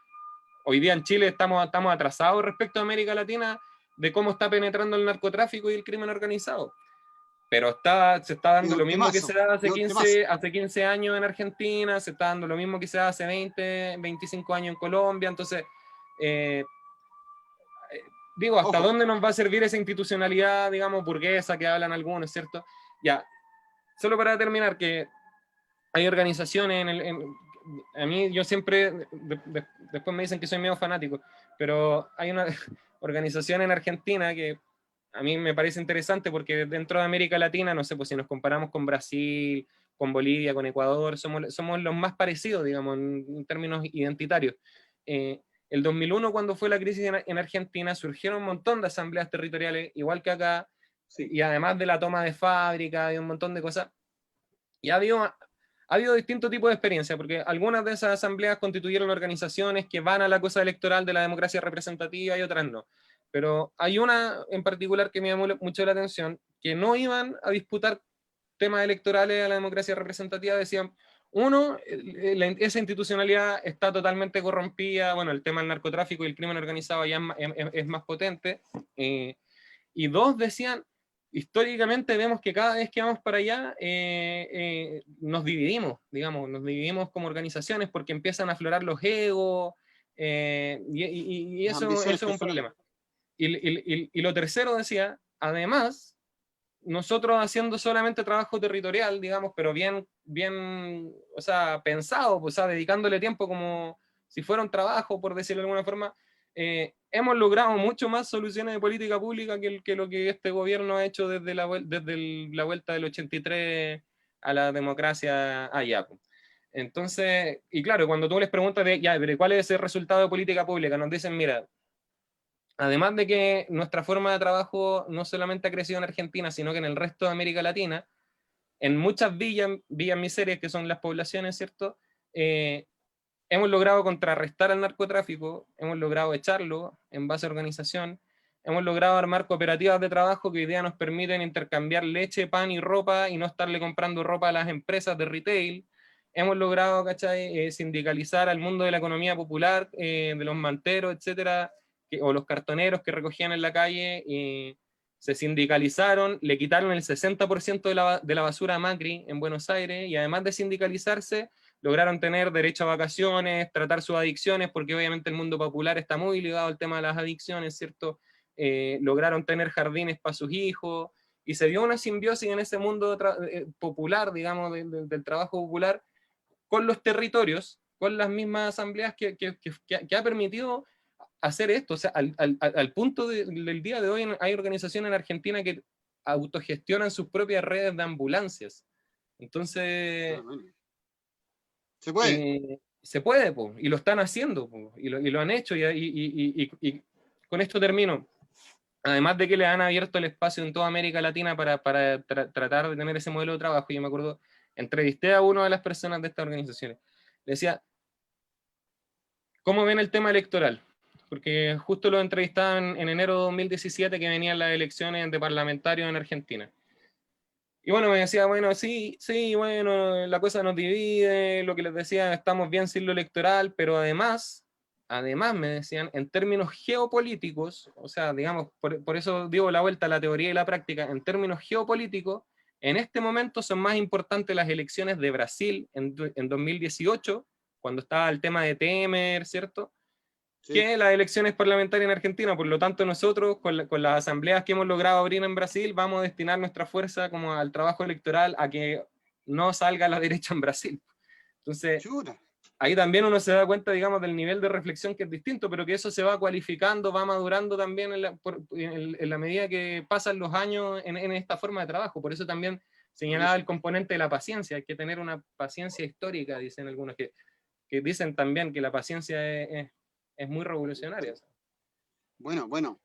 Hoy día en Chile estamos atrasados respecto a América Latina de cómo está penetrando el narcotráfico y el crimen organizado. Pero se está dando lo mismo que se da hace 15 años en Argentina, se está dando lo mismo que se da hace 20, 25 años en Colombia. Entonces, digo, ¿hasta dónde nos va a servir esa institucionalidad, digamos, burguesa que hablan algunos, ¿cierto? Ya, solo para terminar, que hay organizaciones a mí, yo siempre, después me dicen que soy medio fanático, pero hay una organización en Argentina que a mí me parece interesante porque dentro de América Latina, no sé, pues si nos comparamos con Brasil, con Bolivia, con Ecuador, somos los más parecidos, digamos, en términos identitarios. El 2001, cuando fue la crisis en Argentina, surgieron un montón de asambleas territoriales, igual que acá, y además de la toma de fábricas y un montón de cosas, y ha habido distintos tipos de experiencias, porque algunas de esas asambleas constituyeron organizaciones que van a la cosa electoral de la democracia representativa y otras no. Pero hay una en particular que me llamó mucho la atención, que no iban a disputar temas electorales a la democracia representativa, decían, uno, esa institucionalidad está totalmente corrompida, bueno, el tema del narcotráfico y el crimen organizado ya es más potente, y dos, decían, históricamente vemos que cada vez que vamos para allá nos dividimos, digamos, nos dividimos como organizaciones porque empiezan a aflorar los egos y eso es un problema. Y lo tercero decía, además, nosotros haciendo solamente trabajo territorial, digamos, pero bien, o sea, pensado, o sea, dedicándole tiempo como si fuera un trabajo, por decirlo de alguna forma, hemos logrado mucho más soluciones de política pública que lo que este gobierno ha hecho desde la vuelta del 83 a la democracia allá. Entonces, y claro, cuando tú les preguntas ya, pero ¿cuál es el resultado de política pública? Nos dicen, mira, además de que nuestra forma de trabajo no solamente ha crecido en Argentina, sino que en el resto de América Latina, en muchas villas miserias, que son las poblaciones, ¿cierto? Hemos logrado contrarrestar al narcotráfico, hemos logrado echarlo en base a organización, hemos logrado armar cooperativas de trabajo que hoy día nos permiten intercambiar leche, pan y ropa y no estarle comprando ropa a las empresas de retail. Hemos logrado, ¿cachai? Sindicalizar al mundo de la economía popular, de los manteros, etcétera, o los cartoneros que recogían en la calle, se sindicalizaron, le quitaron el 60% de la basura a Macri en Buenos Aires, y además de sindicalizarse, lograron tener derecho a vacaciones, tratar sus adicciones, porque obviamente el mundo popular está muy ligado al tema de las adicciones, ¿cierto? Lograron tener jardines para sus hijos, y se dio una simbiosis en ese mundo popular, digamos, del trabajo popular, con los territorios, con las mismas asambleas que ha permitido hacer esto. O sea, al punto del día de hoy hay organizaciones en Argentina que autogestionan sus propias redes de ambulancias. Entonces, se puede. Se puede, po, y lo están haciendo, po, y lo han hecho, y con esto termino. Además de que le han abierto el espacio en toda América Latina para tratar de tener ese modelo de trabajo, yo me acuerdo, entrevisté a una de las personas de estas organizaciones. Le decía, ¿cómo ven el tema electoral? porque justo lo entrevistaban en enero de 2017 que venían las elecciones de parlamentarios en Argentina. Y bueno, me decía, bueno, sí, bueno, la cosa nos divide, lo que les decía, estamos bien sin lo electoral, pero además me decían, en términos geopolíticos, o sea, digamos, por eso digo la vuelta a la teoría y la práctica, en términos geopolíticos, en este momento son más importantes las elecciones de Brasil en 2018, cuando estaba el tema de Temer, ¿cierto? Sí. Que las elecciones parlamentarias en Argentina. Por lo tanto, nosotros, con las asambleas que hemos logrado abrir en Brasil, vamos a destinar nuestra fuerza como al trabajo electoral, a que no salga la derecha en Brasil. Entonces, Chuta. ahí también uno se da cuenta, digamos, del nivel de reflexión que es distinto, pero que eso se va cualificando, va madurando también en la medida que pasan los años en esta forma de trabajo. Por eso también señalaba el componente de la paciencia. Hay que tener una paciencia histórica, dicen algunos, que dicen también que la paciencia es muy revolucionaria. Bueno.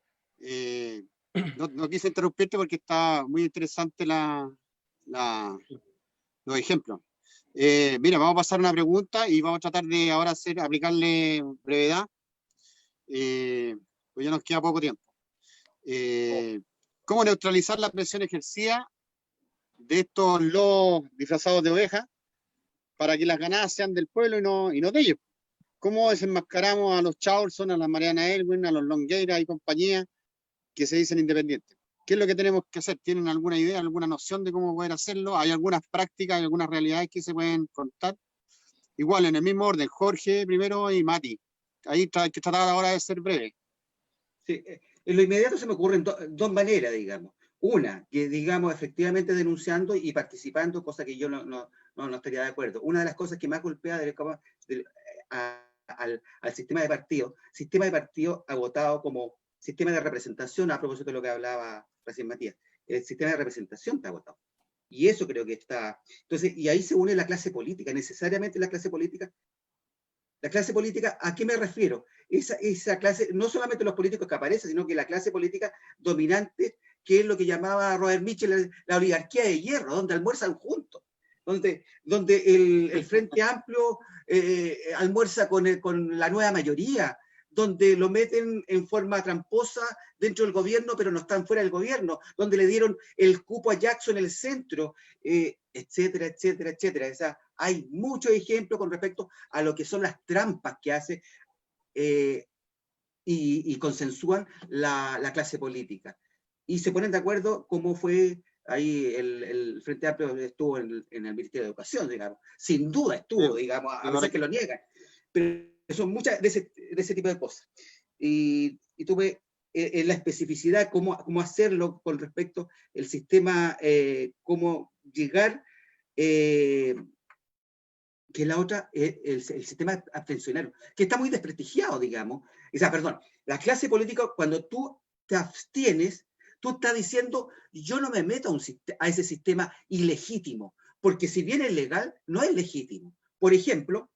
No quise interrumpirte porque está muy interesante los ejemplos. Mira, vamos a pasar una pregunta y vamos a tratar de ahora aplicarle brevedad. Pues ya nos queda poco tiempo. ¿Cómo neutralizar la presión ejercida de estos lobos disfrazados de ovejas para que las ganadas sean del pueblo y no de ellos? ¿Cómo desenmascaramos a los Chaulson, a las Mariana Elwin, a los Longueira y compañía que se dicen independientes? ¿Qué es lo que tenemos que hacer? ¿Tienen alguna idea, alguna noción de cómo poder hacerlo? ¿Hay algunas prácticas, hay algunas realidades que se pueden contar? Igual, en el mismo orden, Jorge primero y Mati. Ahí hay que tratar ahora de ser breve. Sí, en lo inmediato se me ocurren dos maneras, digamos. Una, que digamos efectivamente denunciando y participando, cosa que yo no estaría de acuerdo. Una de las cosas que más golpea al sistema de partido agotado como sistema de representación, a propósito de lo que hablaba recién Matías. El sistema de representación está agotado. Y eso creo que está... Entonces, y ahí se une la clase política, necesariamente la clase política. La clase política, ¿a qué me refiero? Esa clase, no solamente los políticos que aparecen, sino que la clase política dominante, que es lo que llamaba Robert Mitchell la oligarquía de hierro, donde almuerzan juntos, donde el Frente Amplio almuerza con la nueva mayoría, donde lo meten en forma tramposa dentro del gobierno, pero no están fuera del gobierno, donde le dieron el cupo a Jackson en el centro, etcétera, etcétera, etcétera. O sea, hay muchos ejemplos con respecto a lo que son las trampas que hace y consensúan la clase política. Y se ponen de acuerdo cómo fue ahí el Frente Amplio estuvo en el Ministerio de Educación, digamos. Sin duda estuvo, digamos, a pesar que lo niegan. Pero son muchas de ese tipo de cosas. Y tuve en la especificidad cómo hacerlo con respecto al sistema, cómo llegar, que la otra, el sistema abstencionario, que está muy desprestigiado, digamos. O sea, perdón, la clase política, cuando tú te abstienes, tú estás diciendo, yo no me meto a ese sistema ilegítimo, porque si bien es legal, no es legítimo. Por ejemplo,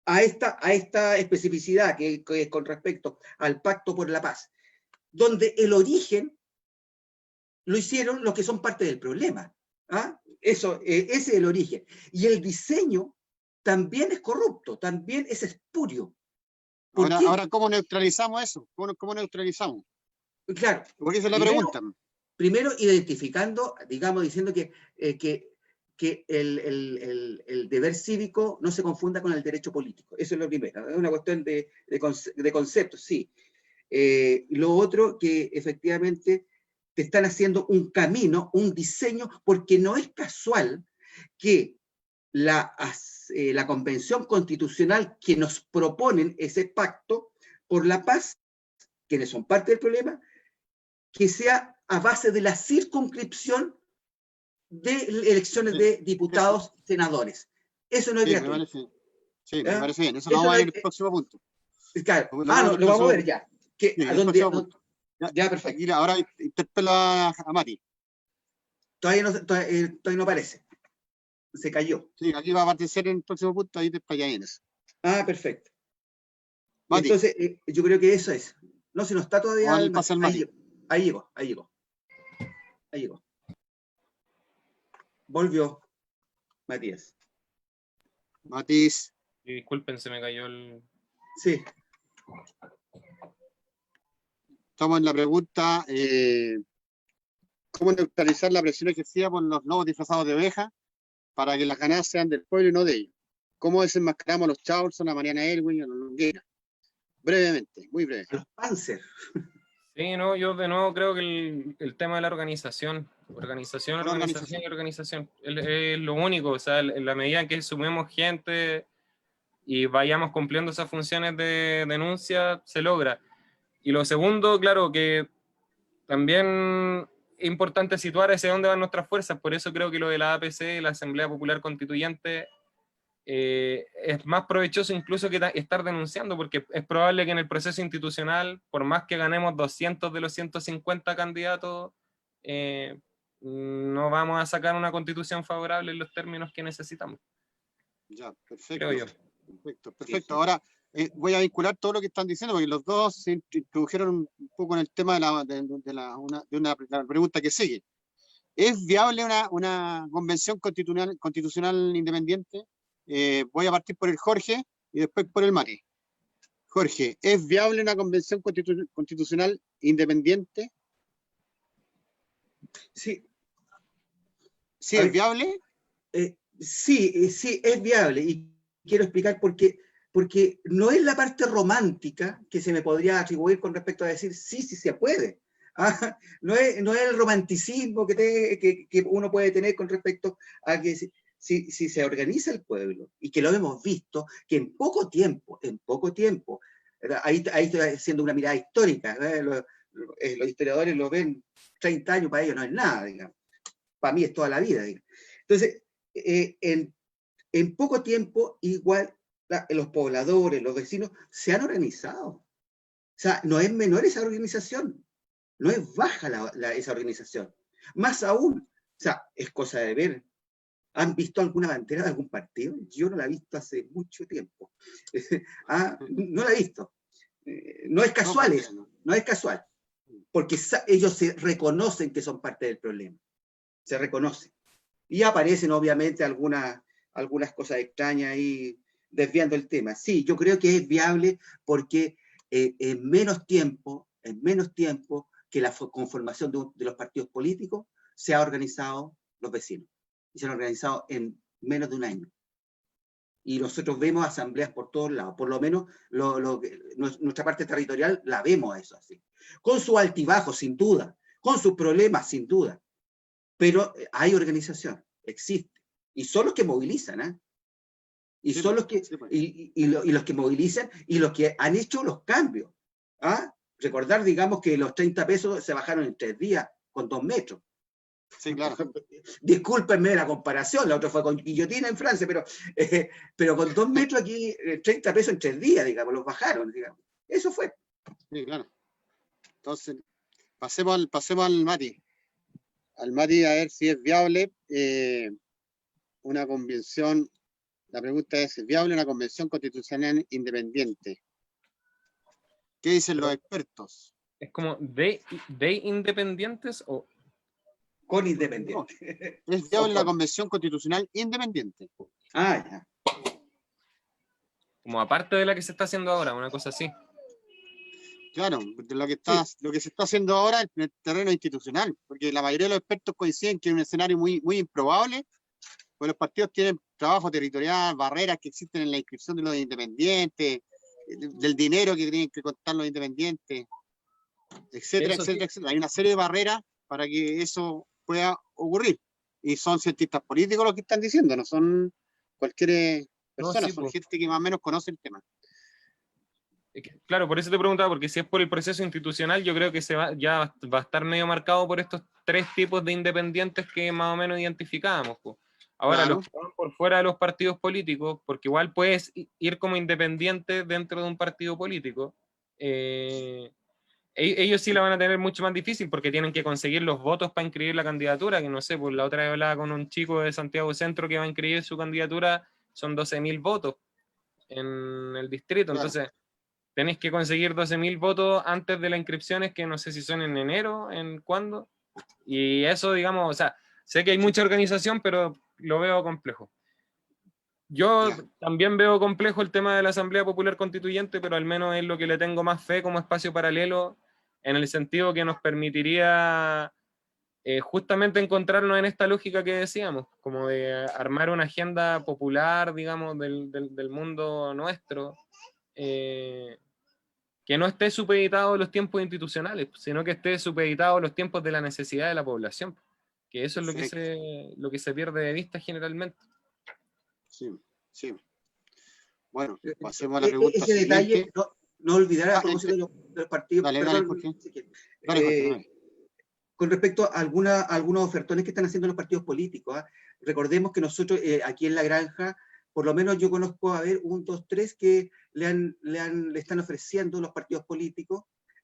a esta especificidad que es con respecto al Pacto por la Paz, donde el origen lo hicieron los que son parte del problema. ¿Ah? Ese es el origen. Y el diseño también es corrupto, también es espurio. Ahora, ¿cómo neutralizamos eso? ¿Cómo neutralizamos? Claro. Porque esa es la pregunta. Primero, identificando, digamos, diciendo que el deber cívico no se confunda con el derecho político. Eso es lo primero. Es una cuestión de conceptos, sí. Lo otro, que efectivamente te están haciendo un camino, un diseño, porque no es casual que la Convención Constitucional que nos proponen ese pacto por la paz, quienes son parte del problema, que sea a base de la circunscripción de elecciones de diputados y senadores. Eso no es gratuito. Me parece bien. Eso lo vamos a ver en el próximo punto. Claro. Lo vamos a ver ya. Ya, perfecto. Aquí, ahora interpelo a Mati. Todavía no aparece. Se cayó. Sí, aquí va a aparecer en el próximo punto, ahí para allá en eso. Ah, perfecto. Mati. Entonces, yo creo que eso es. No, si no está todavía. Ahí llegó. Volvió. Matías. Disculpen, se me cayó el... Sí. estamos en la pregunta, ¿cómo neutralizar la presión ejercida por los lobos disfrazados de ovejas para que las ganancias sean del pueblo y no de ellos? ¿Cómo desenmascaramos a los Chaulson, a Mariana Elwin y a los Longueira? Brevemente, muy breve. Los Panzer. Sí, no, yo de nuevo creo que el tema de la organización y organización, es lo único, o sea, en la medida en que sumemos gente y vayamos cumpliendo esas funciones de denuncia, se logra. Y lo segundo, claro, que también es importante situar hacia dónde van nuestras fuerzas, por eso creo que lo de la APC, la Asamblea Popular Constituyente, es más provechoso incluso que estar denunciando, porque es probable que en el proceso institucional, por más que ganemos 200 de los 150 candidatos, no vamos a sacar una constitución favorable en los términos que necesitamos. Ya, perfecto. Creo yo. Perfecto. Sí. Ahora voy a vincular todo lo que están diciendo, porque los dos se introdujeron un poco en el tema de la pregunta que sigue. ¿Es viable una convención constitucional independiente? Voy a partir por el Jorge y después por el Mati. Jorge, ¿es viable una convención constitucional independiente? Sí. ¿Sí es viable? Sí, es viable. Y quiero explicar por qué. Porque no es la parte romántica que se me podría atribuir con respecto a decir sí se puede. No es el romanticismo que uno puede tener con respecto a que si se organiza el pueblo, y que lo hemos visto, que en poco tiempo, ahí estoy haciendo una mirada histórica, los historiadores lo ven 30 años, para ellos no es nada, digamos. Para mí es toda la vida, digamos. Entonces, en poco tiempo, igual, los pobladores, los vecinos, se han organizado. O sea, no es menor esa organización, no es baja esa organización. Más aún, o sea, es cosa de ver. ¿Han visto alguna bandera de algún partido? Yo no la he visto hace mucho tiempo. No la he visto. No es casual eso, no es casual. Porque ellos se reconocen que son parte del problema. Se reconocen. Y aparecen, obviamente, algunas cosas extrañas ahí desviando el tema. Sí, yo creo que es viable porque en menos tiempo que la conformación de los partidos políticos, se han organizado los vecinos. Y se han organizado en menos de un año. Y nosotros vemos asambleas por todos lados, por lo menos nuestra parte territorial la vemos a eso así. Con su altibajo, sin duda, con sus problemas, sin duda. Pero hay organización, existe. Y son los que movilizan, ¿eh? Y son los que, y los que movilizan y los que han hecho los cambios. Recordar, digamos, que los 30 pesos se bajaron en 3 días, con 2 metros. Sí, claro. Discúlpenme la comparación, la otra fue con guillotina en Francia, pero con 2 metros aquí, 30 pesos en 3 días, digamos, los bajaron, digamos. Eso fue. Sí, claro. Entonces, pasemos al Mati. Al Mati, a ver si es viable una convención. La pregunta es viable una convención constitucional independiente. ¿Qué dicen los expertos? ¿Es como de independientes o...? Con independiente. No, es viable la convención constitucional independiente. Ya. Como aparte de la que se está haciendo ahora, una cosa así. Claro, lo que se está haciendo ahora en el terreno institucional, porque la mayoría de los expertos coinciden que es un escenario muy, muy improbable, pues los partidos tienen trabajo territorial, barreras que existen en la inscripción de los independientes, del dinero que tienen que contar los independientes, etcétera, etcétera, etcétera. Hay una serie de barreras para que eso pueda ocurrir. Y son cientistas políticos los que están diciendo, no son cualquier persona, son gente que más o menos conoce el tema. Claro, por eso te preguntaba, porque si es por el proceso institucional, yo creo que ya va a estar medio marcado por estos 3 tipos de independientes que más o menos identificábamos. Pues. Ahora, claro, los que van por fuera de los partidos políticos, porque igual puedes ir como independiente dentro de un partido político, ellos sí la van a tener mucho más difícil porque tienen que conseguir los votos para inscribir la candidatura, que no sé, pues la otra vez hablaba con un chico de Santiago Centro que va a inscribir su candidatura, son 12.000 votos en el distrito, claro. Entonces tenéis que conseguir 12.000 votos antes de las inscripciones, que no sé si son en enero, en cuándo, y eso, digamos, o sea, sé que hay mucha organización, pero lo veo complejo. Yo también veo complejo el tema de la Asamblea Popular Constituyente, pero al menos es lo que le tengo más fe como espacio paralelo, en el sentido que nos permitiría justamente encontrarnos en esta lógica que decíamos, como de armar una agenda popular, digamos, del mundo nuestro, que no esté supeditado a los tiempos institucionales, sino que esté supeditado a los tiempos de la necesidad de la población, que eso es lo que se pierde de vista generalmente. Sí, sí. Bueno, pasemos a la pregunta ese siguiente. detalle, no olvidar a propósito de los partidos. Dale, perdón, Jorge. dale, Jorge, dale. Con respecto a algunos ofertones que están haciendo los partidos políticos, ¿ah? Recordemos que nosotros aquí en La Granja, por lo menos yo conozco a ver 1, 2, 3 que le están ofreciendo los partidos políticos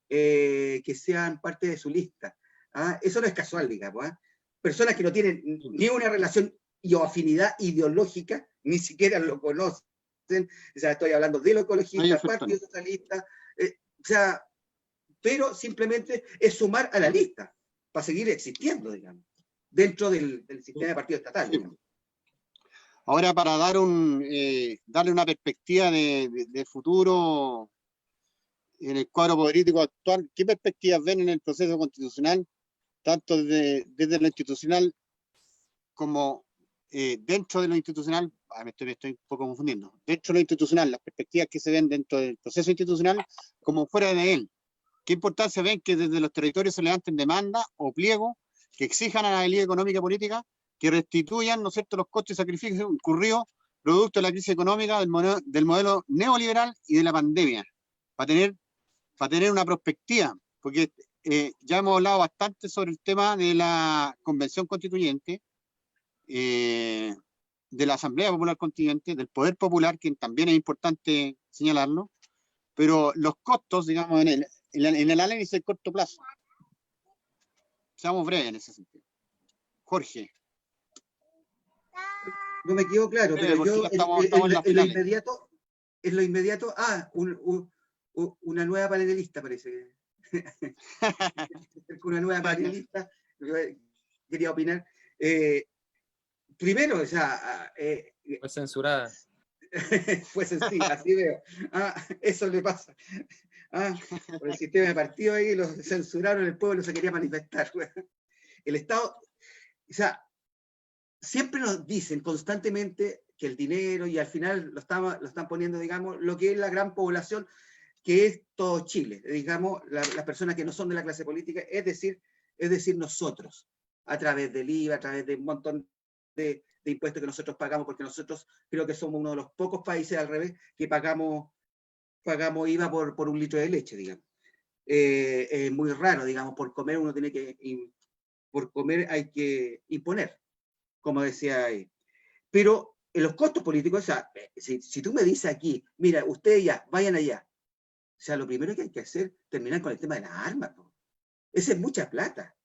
que sean parte de su lista. ¿Ah? Eso no es casual, digamos. ¿Ah? Personas que no tienen ni una relación o afinidad ideológica, ni siquiera lo conocen. O sea, estoy hablando de los ecologistas, partidos socialistas, o sea, pero simplemente es sumar a la lista para seguir existiendo, digamos, dentro del sistema de partido estatal. Digamos. Ahora, para darle una perspectiva de futuro en el cuadro político actual, ¿qué perspectivas ven en el proceso constitucional, tanto desde lo institucional como dentro de lo institucional? Me estoy un poco confundiendo. Dentro de lo institucional, las perspectivas que se ven dentro del proceso institucional como fuera de él. ¿Qué importancia ven que desde los territorios se levanten demandas o pliegos que exijan a la élite económica y política que restituyan, ¿no es cierto?, los costos y sacrificios incurridos producto de la crisis económica del modelo neoliberal y de la pandemia, para tener una perspectiva, porque ya hemos hablado bastante sobre el tema de la Convención Constituyente, de la Asamblea Popular Constituyente, del Poder Popular, que también es importante señalarlo, pero los costos, digamos, en el análisis de corto plazo. Seamos breves en ese sentido. Jorge. No me quedó claro, pero yo en lo inmediato, una nueva panelista parece. Una nueva panelista, quería opinar. Primero, o sea... Fue censurada. Pues sí, así veo. Eso le pasa. Por el sistema de partido ahí los censuraron, el pueblo se quería manifestar. El Estado, o sea, siempre nos dicen constantemente que el dinero, y al final lo están poniendo, digamos, lo que es la gran población, que es todo Chile, digamos, las personas que no son de la clase política, es decir, nosotros, a través del IVA, a través de un montón de impuestos que nosotros pagamos, porque nosotros creo que somos uno de los pocos países al revés que pagamos IVA por un litro de leche, digamos. Es muy raro, digamos, por comer uno tiene que, por comer hay que imponer, como decía ahí. Pero en los costos políticos, o sea, si tú me dices aquí, mira, ustedes ya, vayan allá, o sea, lo primero que hay que hacer, terminar con el tema de las armas, ¿no? Esa es mucha plata.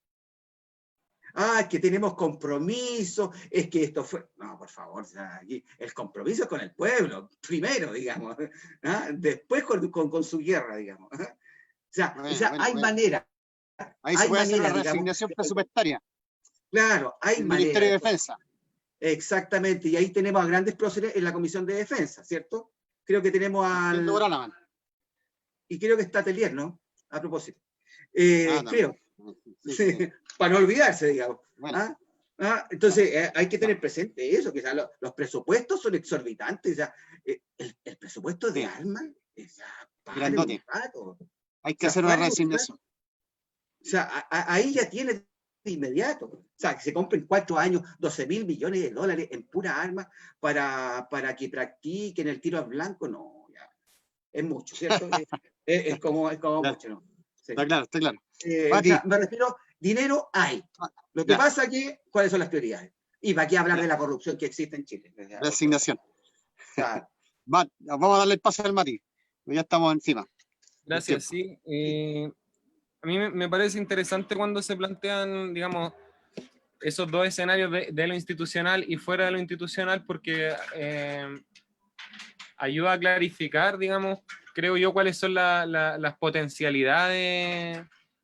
Es que tenemos compromiso, es que esto fue... No, por favor, o sea, aquí el compromiso es con el pueblo, primero, digamos, después con su guerra, digamos. O sea, hay manera. Ahí se puede hacer una reasignación presupuestaria. Claro, hay el manera. Ministerio de Defensa. Exactamente, y ahí tenemos a grandes próceres en la Comisión de Defensa, ¿cierto? Creo que tenemos al... Y creo que está Telier, ¿no? A propósito. Creo. Sí. Para no olvidarse, digamos. Bueno. Entonces, hay que tener presente eso, que los presupuestos son exorbitantes. O sea, el presupuesto de armas es grandote. Hay que hacer una reasignación. O sea, ahí ya tiene de inmediato. O sea, que se compren 4 años, 12.000 millones de dólares en pura armas para que practiquen el tiro al blanco. No, ya. Es mucho, ¿cierto? es como mucho, ¿no? Sí. Está claro, está claro. O sea, me refiero, dinero hay. Lo que pasa es que, ¿cuáles son las prioridades? Y para qué hablar de la corrupción que existe en Chile. Reasignación. Claro. Vamos a darle el paso al Mati. Ya estamos encima. Gracias, sí. A mí me parece interesante cuando se plantean, digamos, esos dos escenarios de lo institucional y fuera de lo institucional, porque ayuda a clarificar, digamos, creo yo, cuáles son las potencialidades,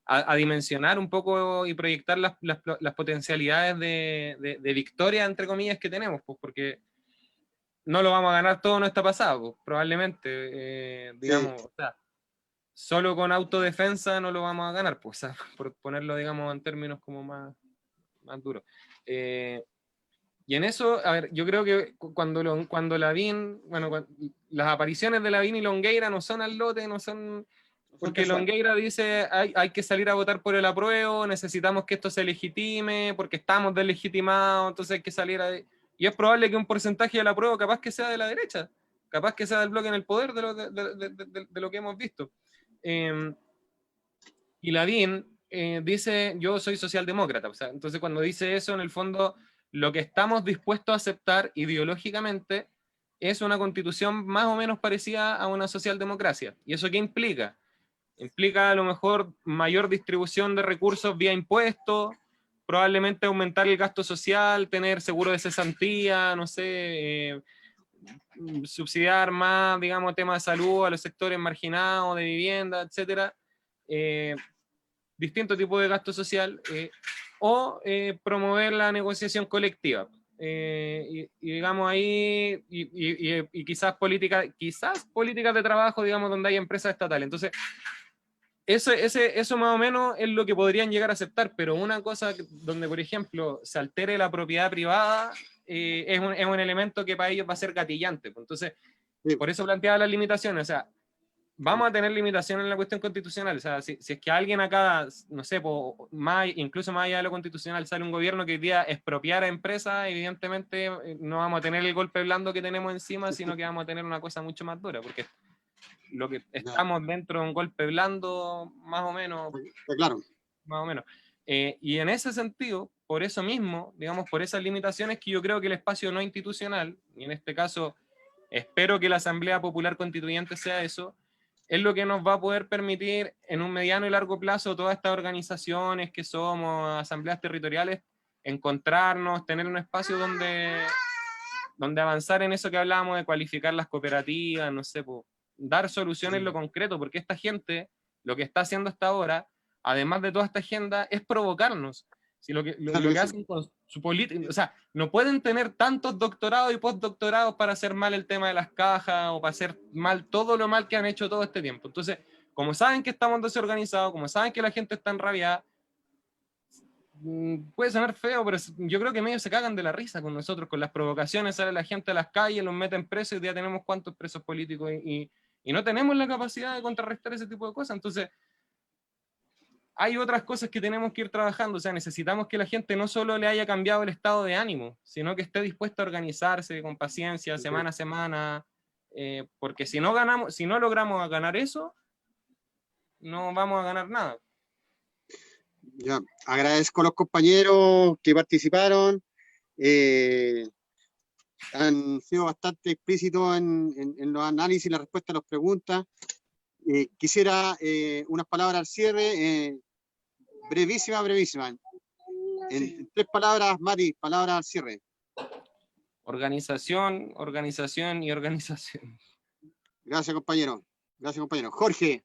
a dimensionar un poco y proyectar las potencialidades de victoria, entre comillas, que tenemos, pues, porque no lo vamos a ganar todo, no está pasado, pues, probablemente, digamos, sí. O sea, solo con autodefensa no lo vamos a ganar, pues, o sea, por ponerlo, digamos, en términos como más duros. Y en eso, a ver, yo creo que cuando Lavín, bueno, las apariciones de Lavín y Longueira no son al lote, no son... Porque Longueira dice, hay que salir a votar por el apruebo, necesitamos que esto se legitime, porque estamos deslegitimados, entonces hay que salir a... Y es probable que un porcentaje del apruebo capaz que sea de la derecha, capaz que sea del bloque en el poder de lo que hemos visto. Y Lavín dice, yo soy socialdemócrata, o sea, entonces cuando dice eso, en el fondo, lo que estamos dispuestos a aceptar ideológicamente es una constitución más o menos parecida a una socialdemocracia. ¿Y eso qué implica? Implica a lo mejor mayor distribución de recursos vía impuestos, probablemente aumentar el gasto social, tener seguro de cesantía, no sé, subsidiar más, digamos, temas de salud a los sectores marginados, de vivienda, etcétera. Distintos tipos de gasto social, o promover la negociación colectiva. Y digamos ahí, y quizás políticas de trabajo, digamos, donde hay empresas estatales. Entonces, eso más o menos es lo que podrían llegar a aceptar, pero una cosa donde, por ejemplo, se altere la propiedad privada, es un elemento que para ellos va a ser gatillante. Entonces, por eso planteaba las limitaciones, o sea, vamos a tener limitaciones en la cuestión constitucional, o sea, si es que alguien acá, no sé, incluso más allá de lo constitucional, sale un gobierno que hoy día expropiar a empresas, evidentemente no vamos a tener el golpe blando que tenemos encima, sino que vamos a tener una cosa mucho más dura, porque lo que estamos dentro de un golpe blando, más o menos. Claro. Más o menos. Y en ese sentido, por eso mismo, digamos, por esas limitaciones, que yo creo que el espacio no institucional, y en este caso espero que la Asamblea Popular Constituyente sea eso, es lo que nos va a poder permitir en un mediano y largo plazo todas estas organizaciones que somos, asambleas territoriales, encontrarnos, tener un espacio donde avanzar en eso que hablábamos de cualificar las cooperativas, no sé, dar soluciones en lo concreto, porque esta gente, lo que está haciendo hasta ahora, además de toda esta agenda, es provocarnos. Si lo que hacen con su política, o sea, no pueden tener tantos doctorados y postdoctorados para hacer mal el tema de las cajas o para hacer mal todo lo mal que han hecho todo este tiempo. Entonces, como saben que estamos desorganizados, como saben que la gente está enrabiada, puede sonar feo, pero yo creo que medio se cagan de la risa con nosotros, con las provocaciones, sale la gente a las calles, los meten presos, y hoy día tenemos cuántos presos políticos y no tenemos la capacidad de contrarrestar ese tipo de cosas. Entonces, hay otras cosas que tenemos que ir trabajando, o sea, necesitamos que la gente no solo le haya cambiado el estado de ánimo, sino que esté dispuesta a organizarse con paciencia, semana a semana, porque si no logramos ganar eso, no vamos a ganar nada. Ya, agradezco a los compañeros que participaron, han sido bastante explícitos en los análisis y la respuesta a las preguntas. Quisiera unas palabras al cierre, brevísima. En 3 palabras, Mati, palabras al cierre. Organización y organización. Gracias, compañero. Jorge.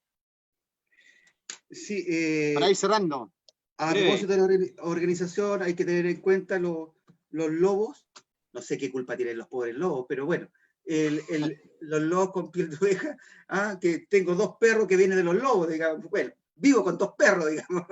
Sí, para ir cerrando. A propósito de la organización, hay que tener en cuenta los lobos. No sé qué culpa tienen los pobres lobos, pero bueno, los lobos con piel de oveja, que tengo 2 perros que vienen de los lobos, digamos. Bueno, vivo con 2 perros, digamos.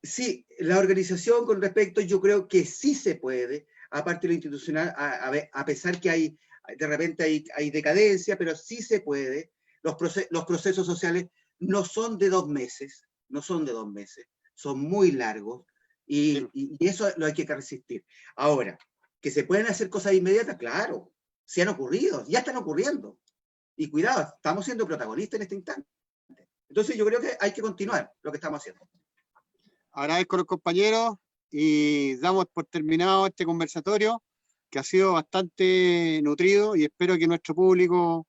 Sí, la organización con respecto, yo creo que sí se puede, aparte de lo institucional, a pesar que de repente hay decadencia, pero sí se puede. Los procesos sociales no son de 2 meses, son muy largos, y eso lo hay que resistir. Ahora, que se pueden hacer cosas inmediatas, claro, se han ocurrido, ya están ocurriendo. Y cuidado, estamos siendo protagonistas en este instante. Entonces yo creo que hay que continuar lo que estamos haciendo. Agradezco a los compañeros y damos por terminado este conversatorio, que ha sido bastante nutrido, y espero que nuestro público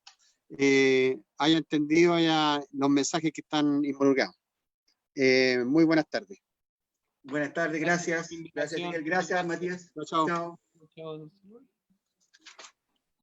haya entendido los mensajes que están involucrados. Muy buenas tardes. Buenas tardes, gracias. Gracias, Miguel. Gracias, Matías. Chao. Chao.